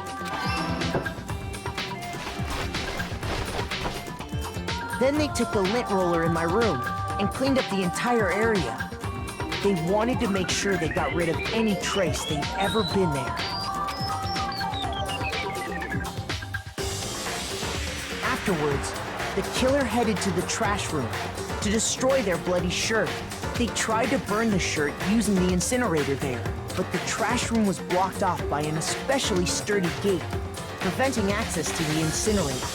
[SPEAKER 6] Then they took the lint roller in my room and cleaned up the entire area. They wanted to make sure they got rid of any trace they'd ever been there. Afterwards, the killer headed to the trash room to destroy their bloody shirt. They tried to burn the shirt using the incinerator there, but the trash room was blocked off by an especially sturdy gate, preventing access to the incinerator.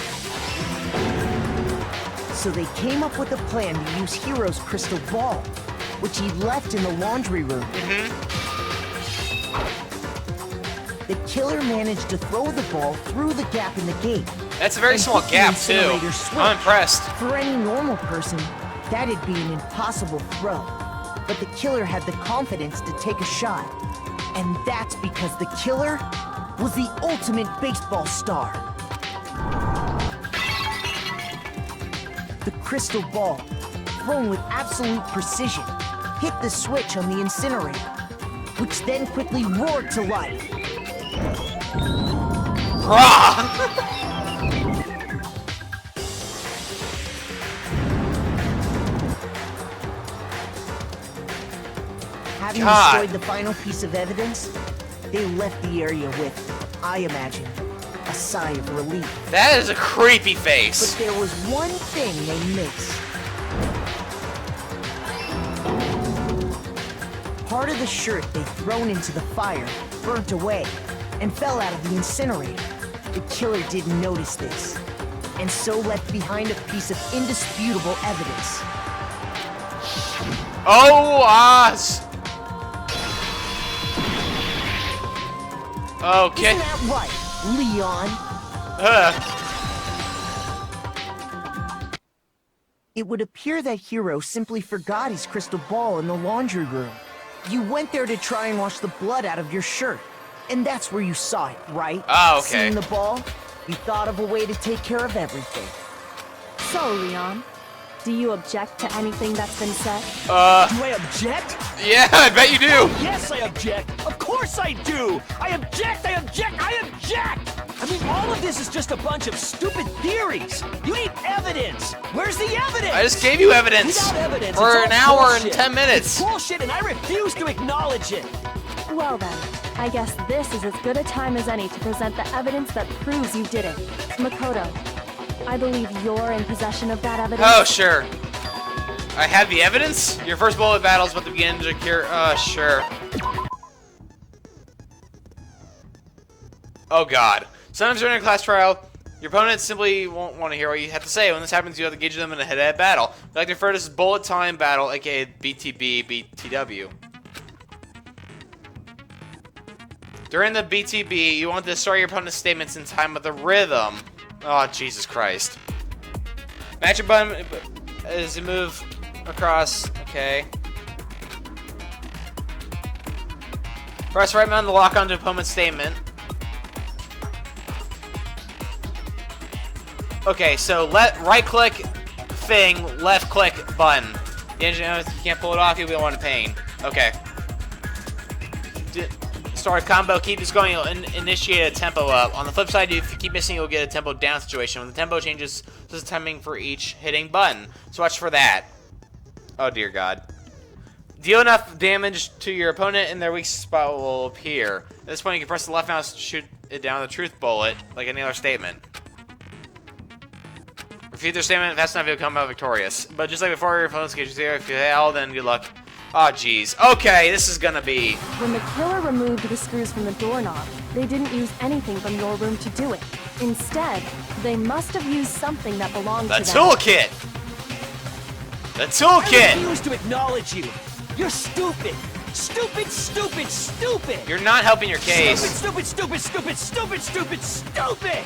[SPEAKER 6] So they came up with a plan to use Hiro's crystal ball, which he left in the laundry room. The killer managed to throw the ball through the gap in the gate.
[SPEAKER 1] That's a very small gap, too. I'm impressed.
[SPEAKER 6] For any normal person, that'd be an impossible throw. But the killer had the confidence to take a shot. And that's because the killer was the ultimate baseball star. The crystal ball, thrown with absolute precision, hit the switch on the incinerator, which then quickly roared to life. Having destroyed the final piece of evidence, they left the area with, I imagine, a sigh of relief.
[SPEAKER 1] That is a creepy face.
[SPEAKER 6] But there was one thing they missed. Part of the shirt they'd thrown into the fire burnt away and fell out of the incinerator. The killer didn't notice this, and so left behind a piece of indisputable evidence.
[SPEAKER 1] Oh, Oz! Okay.
[SPEAKER 6] Isn't that right, Leon? It would appear that Hiro simply forgot his crystal ball in the laundry room. You went there to try and wash the blood out of your shirt, and that's where you saw it, right?
[SPEAKER 1] Oh, okay.
[SPEAKER 6] Seeing the ball, you thought of a way to take care of everything.
[SPEAKER 15] So, Leon, do you object to anything that's been said?
[SPEAKER 12] Do I object?
[SPEAKER 1] Yeah, I bet you do.
[SPEAKER 12] Oh, yes, I object. Of course I do. I object, I object, I object. I mean, all of this is just a bunch of stupid theories. You need evidence. Where's the evidence?
[SPEAKER 1] I just gave you evidence.
[SPEAKER 12] Without evidence,
[SPEAKER 1] for
[SPEAKER 12] it's
[SPEAKER 1] an
[SPEAKER 12] all
[SPEAKER 1] hour
[SPEAKER 12] bullshit.
[SPEAKER 1] and 10 minutes.
[SPEAKER 12] It's bullshit, and I refuse to acknowledge it.
[SPEAKER 15] Well then, I guess this is as good a time as any to present the evidence that proves you did it. Makoto, I believe you're in possession of that evidence.
[SPEAKER 1] Oh, sure. I have the evidence? Your first bullet battle is about to begin to cure. Sure. Oh, God. Sometimes during a class trial, your opponent simply won't want to hear what you have to say. When this happens, you have to engage them in a head-to-head battle. We like to refer to this as bullet time battle, aka BTB, BTW. During the BTB, you want to start your opponent's statements in time with the rhythm. Oh, Jesus Christ. Match your button as you move across. Okay. Press right button to lock onto opponent's statement. Okay, so right click thing, left click button. The engine, if you can't pull it off, you'll be in pain. Okay. Start a combo, keep this going, you'll initiate a tempo up. On the flip side, if you keep missing, you'll get a tempo down situation. When the tempo changes, there's a timing for each hitting button. So watch for that. Oh dear God. Deal enough damage to your opponent and their weak spot will appear. At this point, you can press the left mouse to shoot it down with a truth bullet, like any other statement. Refute their statement, that's not, you'll come out victorious. But just like before, your opponent's gauge zero. If you fail, then good luck. Oh, jeez. Okay, this is gonna be...
[SPEAKER 15] When the killer removed the screws from the doorknob, they didn't use anything from your room to do it. Instead, they must have used something that belonged to them.
[SPEAKER 1] The toolkit! The toolkit!
[SPEAKER 12] I refuse to acknowledge you. You're stupid. Stupid, stupid, stupid.
[SPEAKER 1] You're not helping your case.
[SPEAKER 12] Stupid, stupid, stupid, stupid, stupid, stupid, stupid.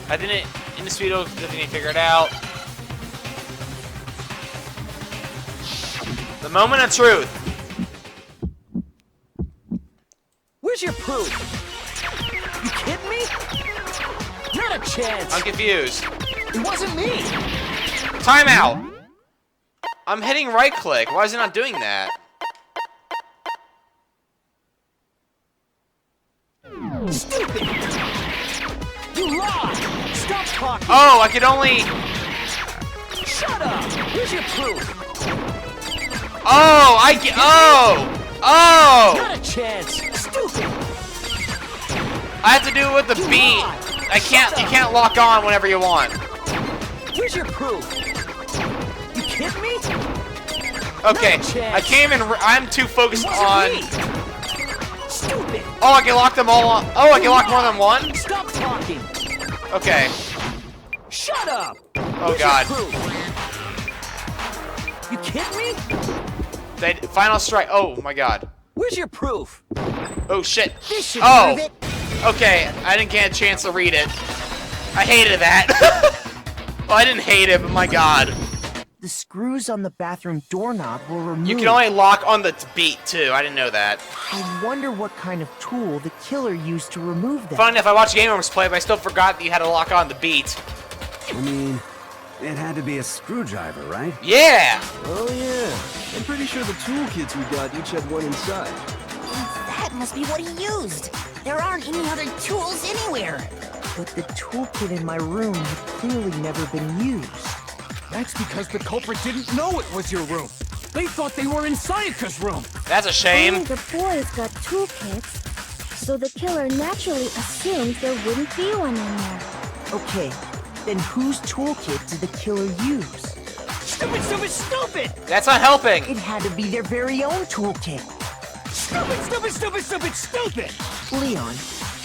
[SPEAKER 1] I didn't indisputable didn't figure it out. The moment of truth.
[SPEAKER 12] Where's your proof? You kidding me? Not a chance.
[SPEAKER 1] I'm confused.
[SPEAKER 12] It wasn't me.
[SPEAKER 1] Timeout. I'm hitting right click. Why is it not doing that?
[SPEAKER 12] Stupid. You lied. Stop talking.
[SPEAKER 1] Oh, I could only...
[SPEAKER 12] Shut up. Where's your proof?
[SPEAKER 1] Oh, I get... Oh! Oh!
[SPEAKER 12] Not a chance. Stupid.
[SPEAKER 1] I have to do it with the beat. I can't... You can't lock on whenever you want.
[SPEAKER 12] Where's your proof? You kidding me?
[SPEAKER 1] Okay, I can't even... I'm too focused on...
[SPEAKER 12] Stupid.
[SPEAKER 1] Oh, I can lock them all on... Oh, I can lock more than one?
[SPEAKER 12] Stop talking.
[SPEAKER 1] Okay.
[SPEAKER 12] Shut up.
[SPEAKER 1] Oh, God.
[SPEAKER 12] You kidding me?
[SPEAKER 1] Final strike. Oh, my God.
[SPEAKER 12] Where's your proof?
[SPEAKER 1] Oh, shit.
[SPEAKER 5] This should
[SPEAKER 1] Oh.
[SPEAKER 5] prove it.
[SPEAKER 1] Okay, I didn't get a chance to read it. I hated that. Well, I didn't hate it, but my God.
[SPEAKER 6] The screws on the bathroom doorknob were removed.
[SPEAKER 1] You can only lock on the beat, too. I didn't know that.
[SPEAKER 6] I wonder what kind of tool the killer used to remove them.
[SPEAKER 1] Fun enough, I watched Game Rooms play, but I still forgot that you had to lock on the beat.
[SPEAKER 7] I mean, it had to be a screwdriver, right?
[SPEAKER 1] Yeah!
[SPEAKER 9] Oh yeah. I'm pretty sure the toolkits we got each had one inside.
[SPEAKER 5] That must be what he used. There aren't any other tools anywhere.
[SPEAKER 6] But the toolkit in my room had clearly never been used.
[SPEAKER 2] That's because the culprit didn't know it was your room. They thought they were in Sayaka's room.
[SPEAKER 1] That's a shame.
[SPEAKER 4] Only the boys got toolkits, so the killer naturally assumed there wouldn't be one in there.
[SPEAKER 6] Okay, then whose toolkit did the killer use?
[SPEAKER 12] Stupid, stupid, stupid!
[SPEAKER 1] That's not helping.
[SPEAKER 6] It had to be their very own toolkit.
[SPEAKER 12] Stupid, stupid, stupid, stupid, stupid!
[SPEAKER 6] Leon,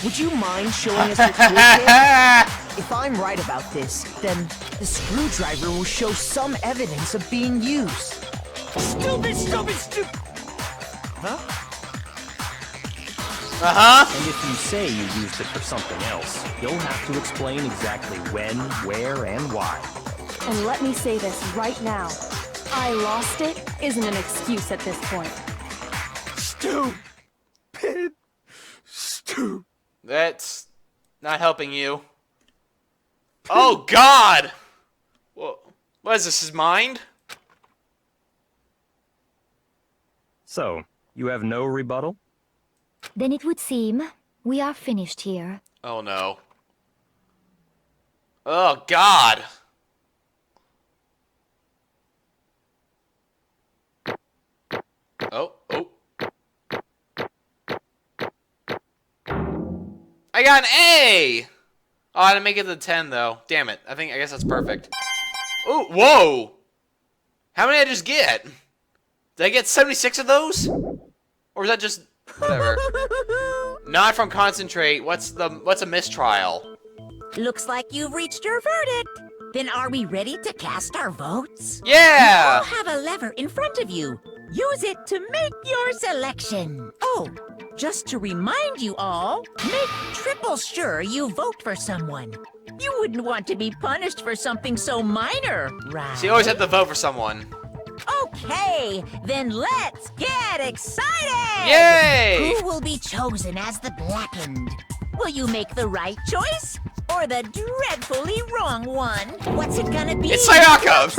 [SPEAKER 6] would you mind showing us your toolkit? If I'm right about this, then the screwdriver will show some evidence of being used.
[SPEAKER 12] Stupid, stupid, stupid!
[SPEAKER 10] Huh?
[SPEAKER 1] Uh-huh.
[SPEAKER 10] And if you say you used it for something else, you'll have to explain exactly when, where, and why.
[SPEAKER 15] And let me say this right now. I lost it isn't an excuse at this point.
[SPEAKER 9] Stupid. Stupid.
[SPEAKER 1] That's not helping you. Oh, God! What is this, his mind?
[SPEAKER 10] So, you have no rebuttal?
[SPEAKER 8] Then it would seem we are finished here.
[SPEAKER 1] Oh, no. Oh, God! Oh. I got an A! Oh, I didn't make it to 10, though. Damn it. I guess that's perfect. Oh, whoa! How many did I just get? Did I get 76 of those? Or was that just... whatever. Not from concentrate. What's a mistrial?
[SPEAKER 5] Looks like you've reached your verdict. Then are we ready to cast our votes?
[SPEAKER 1] Yeah!
[SPEAKER 5] You all have a lever in front of you. Use it to make your selection. Oh, just to remind you all, make triple sure you vote for someone. You wouldn't want to be punished for something so minor, right?
[SPEAKER 1] So you always have to vote for someone.
[SPEAKER 5] Okay, then let's get excited!
[SPEAKER 1] Yay!
[SPEAKER 5] Who will be chosen as the blackened? Will you make the right choice? Or the dreadfully wrong one? What's it gonna be?
[SPEAKER 1] It's Sayaka!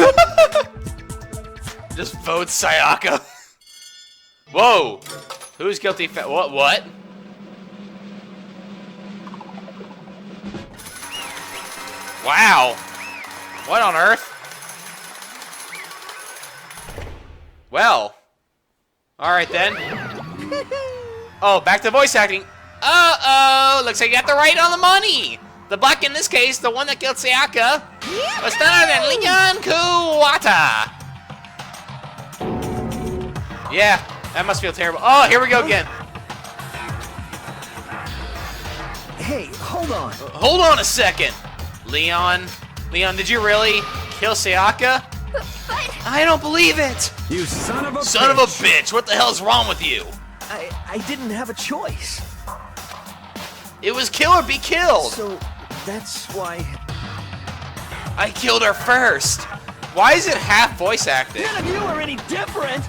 [SPEAKER 1] Just vote Sayaka. Whoa! Who's guilty? What? Wow! What on earth? Well. Alright then. Oh, back to voice acting. Uh-oh! Looks like you got the right on the money! The black in this case, the one that killed Sayaka, was none other than Leon Kuwata. Yeah, that must feel terrible. Oh, here we go again.
[SPEAKER 12] Hey, hold on.
[SPEAKER 1] Hold on a second. Leon, did you really kill Sayaka? I don't believe it.
[SPEAKER 7] You son of a
[SPEAKER 1] Son of a bitch. What the hell's wrong with you?
[SPEAKER 12] I didn't have a choice.
[SPEAKER 1] It was kill or be killed.
[SPEAKER 12] So that's why
[SPEAKER 1] I killed her first. Why is it half voice acting?
[SPEAKER 12] none of you are any different.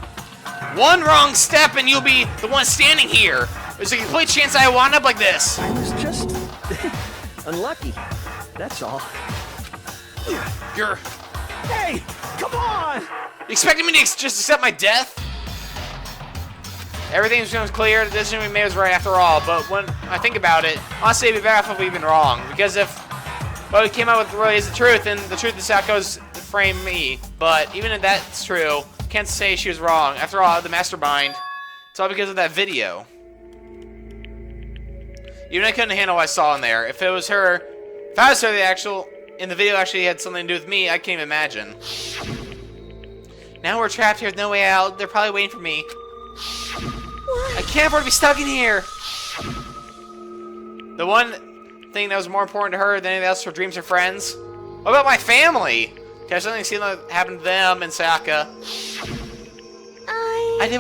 [SPEAKER 1] One wrong step and you'll be the one standing here. There's a complete chance I wound up like this.
[SPEAKER 12] I was just unlucky. That's all.
[SPEAKER 1] You're...
[SPEAKER 12] Hey, come on!
[SPEAKER 1] You expecting me to just accept my death? Everything becomes clear. The decision we made was right after all. But when I think about it, honestly, it'd be better off if we'd been wrong. Because if what we came out with really is the truth, then the truth is Sako's framed me. But even if that's true, can't say she was wrong. After all, the mastermind. It's all because of that video. Even I couldn't handle what I saw in there. If it was her, if I was her, in the video actually had something to do with me, I can't even imagine. Now we're trapped here with no way out. They're probably waiting for me. I can't afford to be stuck in here. The one thing that was more important to her than anything else, her dreams or friends. What about my family? There's something similar that happened to them and Sayaka. I did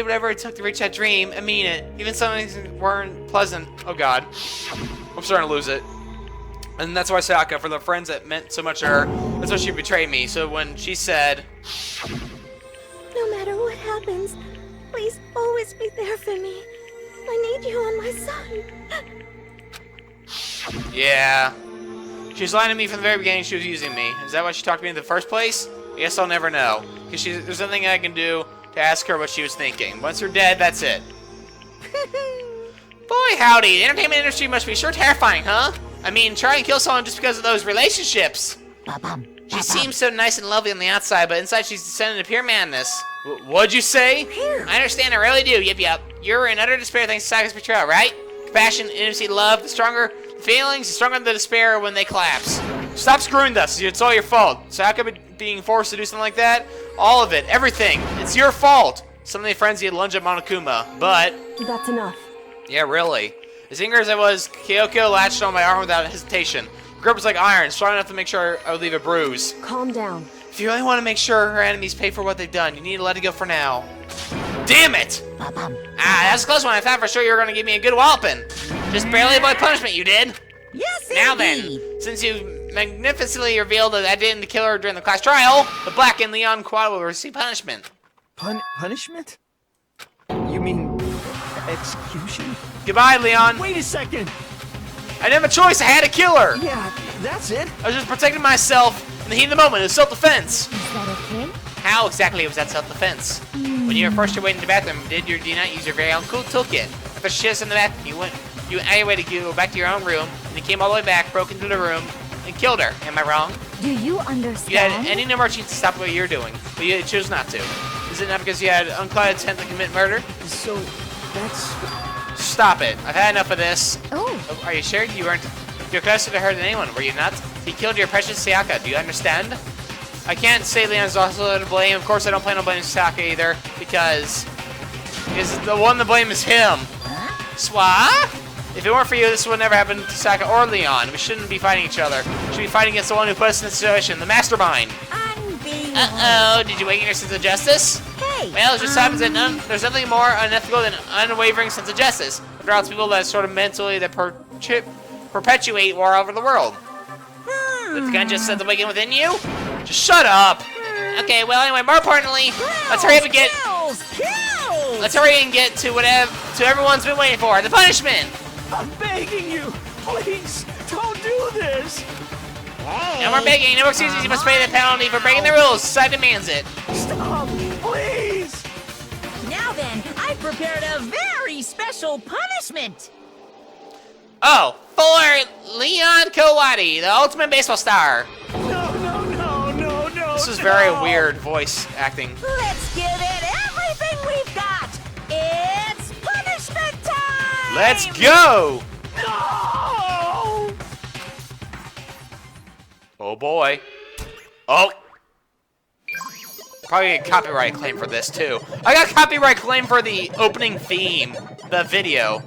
[SPEAKER 1] whatever it took to reach that dream. I mean it. Even some things weren't pleasant. Oh God, I'm starting to lose it. And that's why Sayaka, for the friends that meant so much to her, that's why she betrayed me. So when she said,
[SPEAKER 4] No matter what happens, please always be there for me. I need you on my side.
[SPEAKER 1] yeah. She was lying to me from the very beginning. She was using me. Is that why she talked to me in the first place? I guess I'll never know. Because there's nothing I can do to ask her what she was thinking. Once you're dead, that's it. Boy, howdy. The entertainment industry must be sure terrifying, huh? I mean, try and kill someone just because of those relationships. She seems so nice and lovely on the outside, but inside she's descended to pure madness. What'd you say? I understand, I really do. Yep. You're in utter despair thanks to Sayaka's betrayal, right? Compassion, intimacy, love. The stronger the feelings, the stronger the despair when they collapse. Stop screwing us. It's all your fault. Sayaka being forced to do something like that, all of it, everything. It's your fault. Some of the frenzy had lunged at Monokuma, but...
[SPEAKER 15] That's enough.
[SPEAKER 1] Yeah, really. As eager as I was, Kyoko latched on my arm without hesitation. Her grip was like iron, strong enough to make sure I would leave a bruise.
[SPEAKER 15] Calm down.
[SPEAKER 1] If you really want to make sure her enemies pay for what they've done, you need to let it go for now. Damn it! That's a close one. I thought for sure you were going to give me a good walloping. Just barely avoid punishment, you did.
[SPEAKER 5] Yes,
[SPEAKER 1] now
[SPEAKER 5] indeed.
[SPEAKER 1] then, since you magnificently revealed that I didn't kill her during the class trial, the Black and Leon Quad will receive punishment.
[SPEAKER 12] Punishment? You mean execution?
[SPEAKER 1] Goodbye, Leon.
[SPEAKER 12] Wait a second.
[SPEAKER 1] I didn't have a choice. I had to kill her.
[SPEAKER 12] Yeah, that's it.
[SPEAKER 1] I was just protecting myself in the heat of the moment. It was self-defense.
[SPEAKER 8] Is that okay?
[SPEAKER 1] How exactly was that self-defense? When you were forced your way into the bathroom, did you not use your very own cool toolkit? After she was in the bathroom, you out your way to go back to your own room, and you came all the way back, broke into the room, and killed her. Am I wrong?
[SPEAKER 8] Do you understand?
[SPEAKER 1] You had any number of chances to stop what you're doing, but you chose not to. Is it not because you had unclouded intent to commit murder?
[SPEAKER 12] So, that's...
[SPEAKER 1] Stop it. I've had enough of this.
[SPEAKER 8] Oh.
[SPEAKER 1] Are you sure you weren't... You're closer to her than anyone, were you not? He killed your precious Sayaka. Do you understand? I can't say Leon's also to blame. Of course, I don't plan on blaming Sayaka either, because the one to blame is him. Swa? If it weren't for you, this would never happen to Sayaka or Leon. We shouldn't be fighting each other. We should be fighting against the one who put us in this situation, the mastermind. Uh-oh, did you awaken your sense of justice?
[SPEAKER 5] Hey!
[SPEAKER 1] Well, it just happens that there's nothing more unethical than an unwavering sense of justice. After all, it's people that sort of mentally that perpetuate war over the world. Did the gun just set the awaken within you? Just shut up! Okay, well anyway, more importantly, let's hurry up and get... Let's hurry and get to everyone's been waiting for, the punishment!
[SPEAKER 12] I'm begging you, please, don't do this!
[SPEAKER 1] No more begging, no more excuses. You must pay the penalty for breaking the rules. Society demands it.
[SPEAKER 6] Stop, please!
[SPEAKER 5] Now then, I've prepared a very special punishment.
[SPEAKER 1] Oh, for Leon Kowati, the ultimate baseball star.
[SPEAKER 6] No.
[SPEAKER 1] This is very weird voice acting.
[SPEAKER 5] Let's give it everything we've got. It's punishment time.
[SPEAKER 1] Let's go.
[SPEAKER 6] No!
[SPEAKER 1] Oh boy. Oh. Probably get copyright claim for this too. I got copyright claim for the opening theme, the video.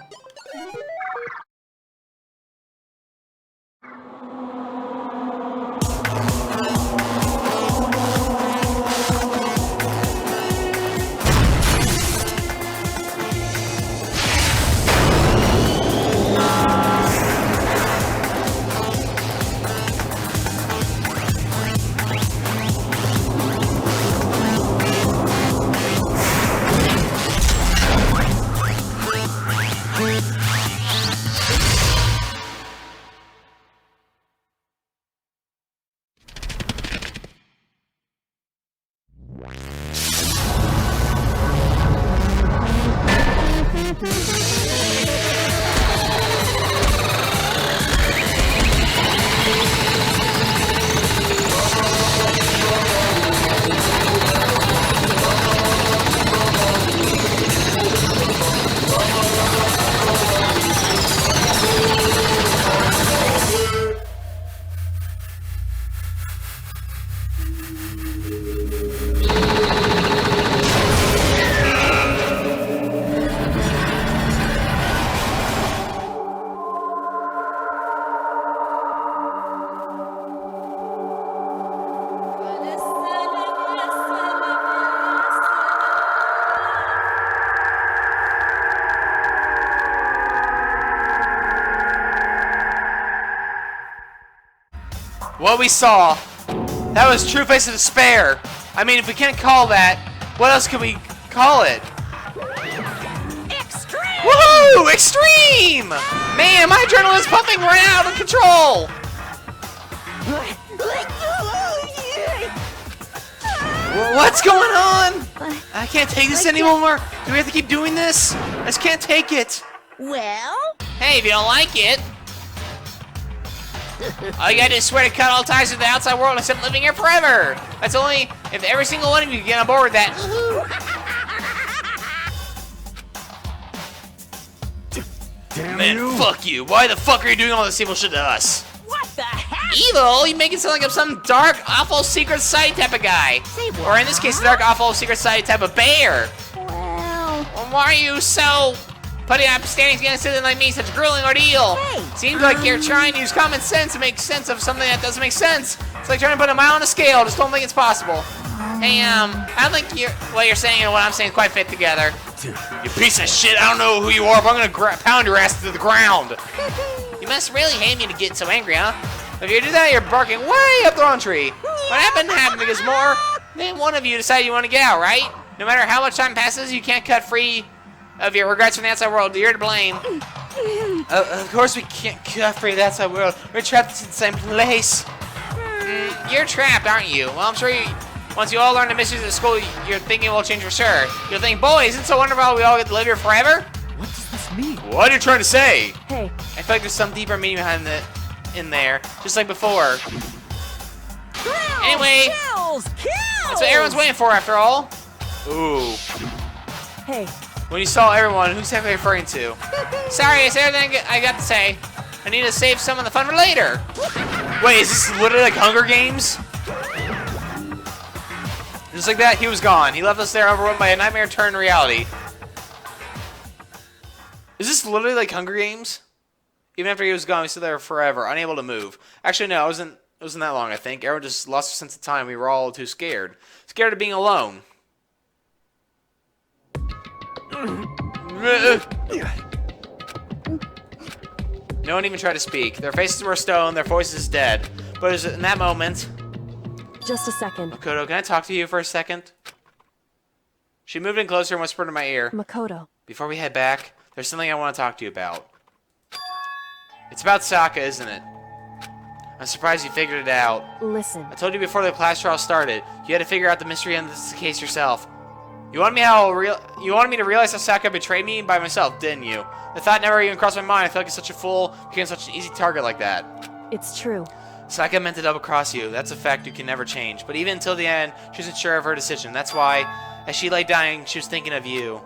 [SPEAKER 1] What we saw, that was True Face of Despair. I mean, if we can't call that, what else can we call it?
[SPEAKER 5] Extreme!
[SPEAKER 1] Woohoo! Extreme! Man, my adrenaline is pumping right out of control! What's going on? I can't take this anymore. Do we have to keep doing this? I just can't take it.
[SPEAKER 5] Well?
[SPEAKER 1] Hey, if you don't like it, all you gotta do is swear to cut all ties with the outside world except living here forever. That's only if every single one of you get on board with that.
[SPEAKER 9] Damn
[SPEAKER 1] Man,
[SPEAKER 9] you.
[SPEAKER 1] fuck you. Why the fuck are you doing all this evil shit to us?
[SPEAKER 5] What the heck?
[SPEAKER 1] Evil? You make it sound like I'm some dark, awful secret society type of guy. Or in this case, a dark, awful secret society type of bear.
[SPEAKER 13] Well,
[SPEAKER 1] Why are you so putting up standing against something like me, such a grueling ordeal?
[SPEAKER 5] Hey,
[SPEAKER 1] Seems like you're trying to use common sense to make sense of something that doesn't make sense. It's like trying to put a mile on a scale. Just don't think it's possible. Hey, I don't think what you're saying and what I'm saying quite fit together. You piece of shit, I don't know who you are, but I'm gonna pound your ass to the ground. You must really hate me to get so angry, huh? If you do that, you're barking way up the wrong tree. What happened because more than one of you decided you want to get out, right? No matter how much time passes, you can't cut free of your regrets from the outside world. You're to blame. Of course we can't cut free of the outside world. We're trapped in the same place. You're trapped, aren't you? Well, I'm sure once you all learn the mysteries of school, your thinking will change for sure. You'll think, boy, isn't it so wonderful how we all get to live here forever?
[SPEAKER 6] What does this mean?
[SPEAKER 1] What are you trying to say?
[SPEAKER 15] Hey.
[SPEAKER 1] I feel like there's some deeper meaning behind in there, just like before. Anyway,
[SPEAKER 5] Kills!
[SPEAKER 1] that's what everyone's waiting for after all. Ooh.
[SPEAKER 15] Hey.
[SPEAKER 1] When you saw everyone, who's that referring to? Sorry, it's everything I got to say. I need to save some of the fun for later. Wait, is this literally like Hunger Games? Just like that, he was gone. He left us there overrun by a nightmare turned reality. Is this literally like Hunger Games? Even after he was gone, we stood there forever, unable to move. Actually, no, it wasn't that long, I think. Everyone just lost their sense of time. We were all too scared. Scared of being alone. No one even tried to speak. Their faces were stone, their voices dead. But it was in that moment...
[SPEAKER 15] Just a second.
[SPEAKER 1] Makoto, can I talk to you for a second? She moved in closer and whispered in my ear.
[SPEAKER 15] Makoto.
[SPEAKER 1] Before we head back, there's something I want to talk to you about. It's about Sayaka, isn't it? I'm surprised you figured it out.
[SPEAKER 15] Listen.
[SPEAKER 1] I told you before the class trial started. You had to figure out the mystery on this case yourself. You wanted me to realize how Sayaka betrayed me by myself, didn't you? The thought never even crossed my mind. I felt like such a fool, became such an easy target like that.
[SPEAKER 15] It's true.
[SPEAKER 1] Sayaka meant to double cross you. That's a fact you can never change. But even until the end, she wasn't sure of her decision. That's why, as she lay dying, she was thinking of you.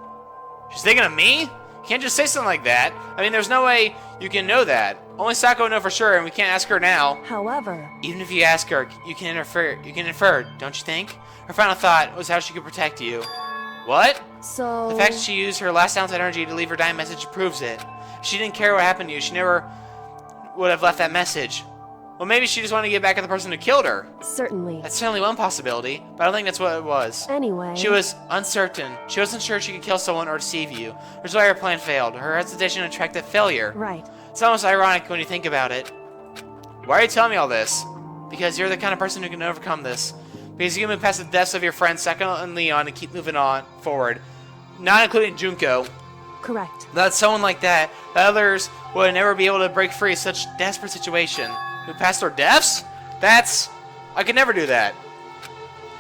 [SPEAKER 1] She's thinking of me? You can't just say something like that. I mean, there's no way you can know that. Only Sayaka will know for sure, and we can't ask her now.
[SPEAKER 15] However,
[SPEAKER 1] even if you ask her, you can infer, don't you think? Her final thought was how she could protect you. What?
[SPEAKER 15] So...
[SPEAKER 1] The fact that she used her last ounce of energy to leave her dying message proves it. If she didn't care what happened to you, she never would have left that message. Well, maybe she just wanted to get back at the person who killed her.
[SPEAKER 15] Certainly.
[SPEAKER 1] That's certainly one possibility, but I don't think that's what it was.
[SPEAKER 15] Anyway...
[SPEAKER 1] She was uncertain. She wasn't sure she could kill someone or deceive you. Which is why her plan failed. Her hesitation attracted failure.
[SPEAKER 15] Right.
[SPEAKER 1] It's almost ironic when you think about it. Why are you telling me all this? Because you're the kind of person who can overcome this. Because you can move past the deaths of your friends, Sayaka and Leon, and keep moving on forward. Not including Junko.
[SPEAKER 15] Correct.
[SPEAKER 1] Without someone like that, the others would never be able to break free of such a desperate situation. Move past their deaths? I could never do that.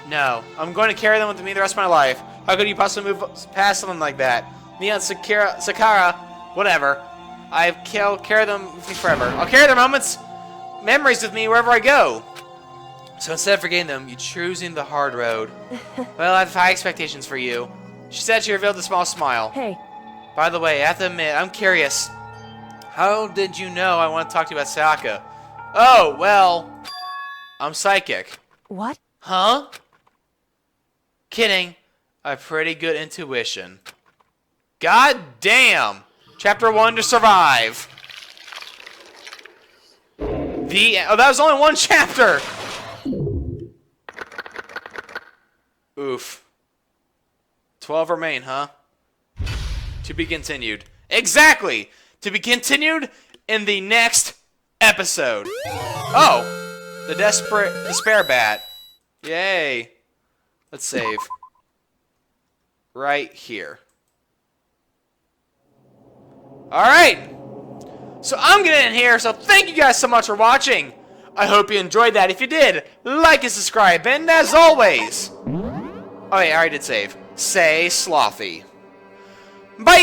[SPEAKER 1] No, I'm going to carry them with me the rest of my life. How could you possibly move past something like that? Leon, Sakara, whatever. Carry them with me forever. I'll carry their memories with me wherever I go. So instead of forgetting them, you're choosing the hard road. Well, I have high expectations for you. She said she revealed a small smile.
[SPEAKER 15] Hey.
[SPEAKER 1] By the way, I have to admit, I'm curious. How did you know I want to talk to you about Sayaka? Oh, well, I'm psychic.
[SPEAKER 15] What?
[SPEAKER 1] Huh? Kidding. I have pretty good intuition. God damn! Chapter 1 to survive. Oh, that was only one chapter! Oof. 12 remain, huh? To be continued. Exactly! To be continued in the next episode. Oh! The Despair Bat. Yay. Let's save. Right here. Alright! So I'm gonna end here, so thank you guys so much for watching! I hope you enjoyed that. If you did, like and subscribe, and as always... Oh wait, I already did save. Say Slothy. Bye!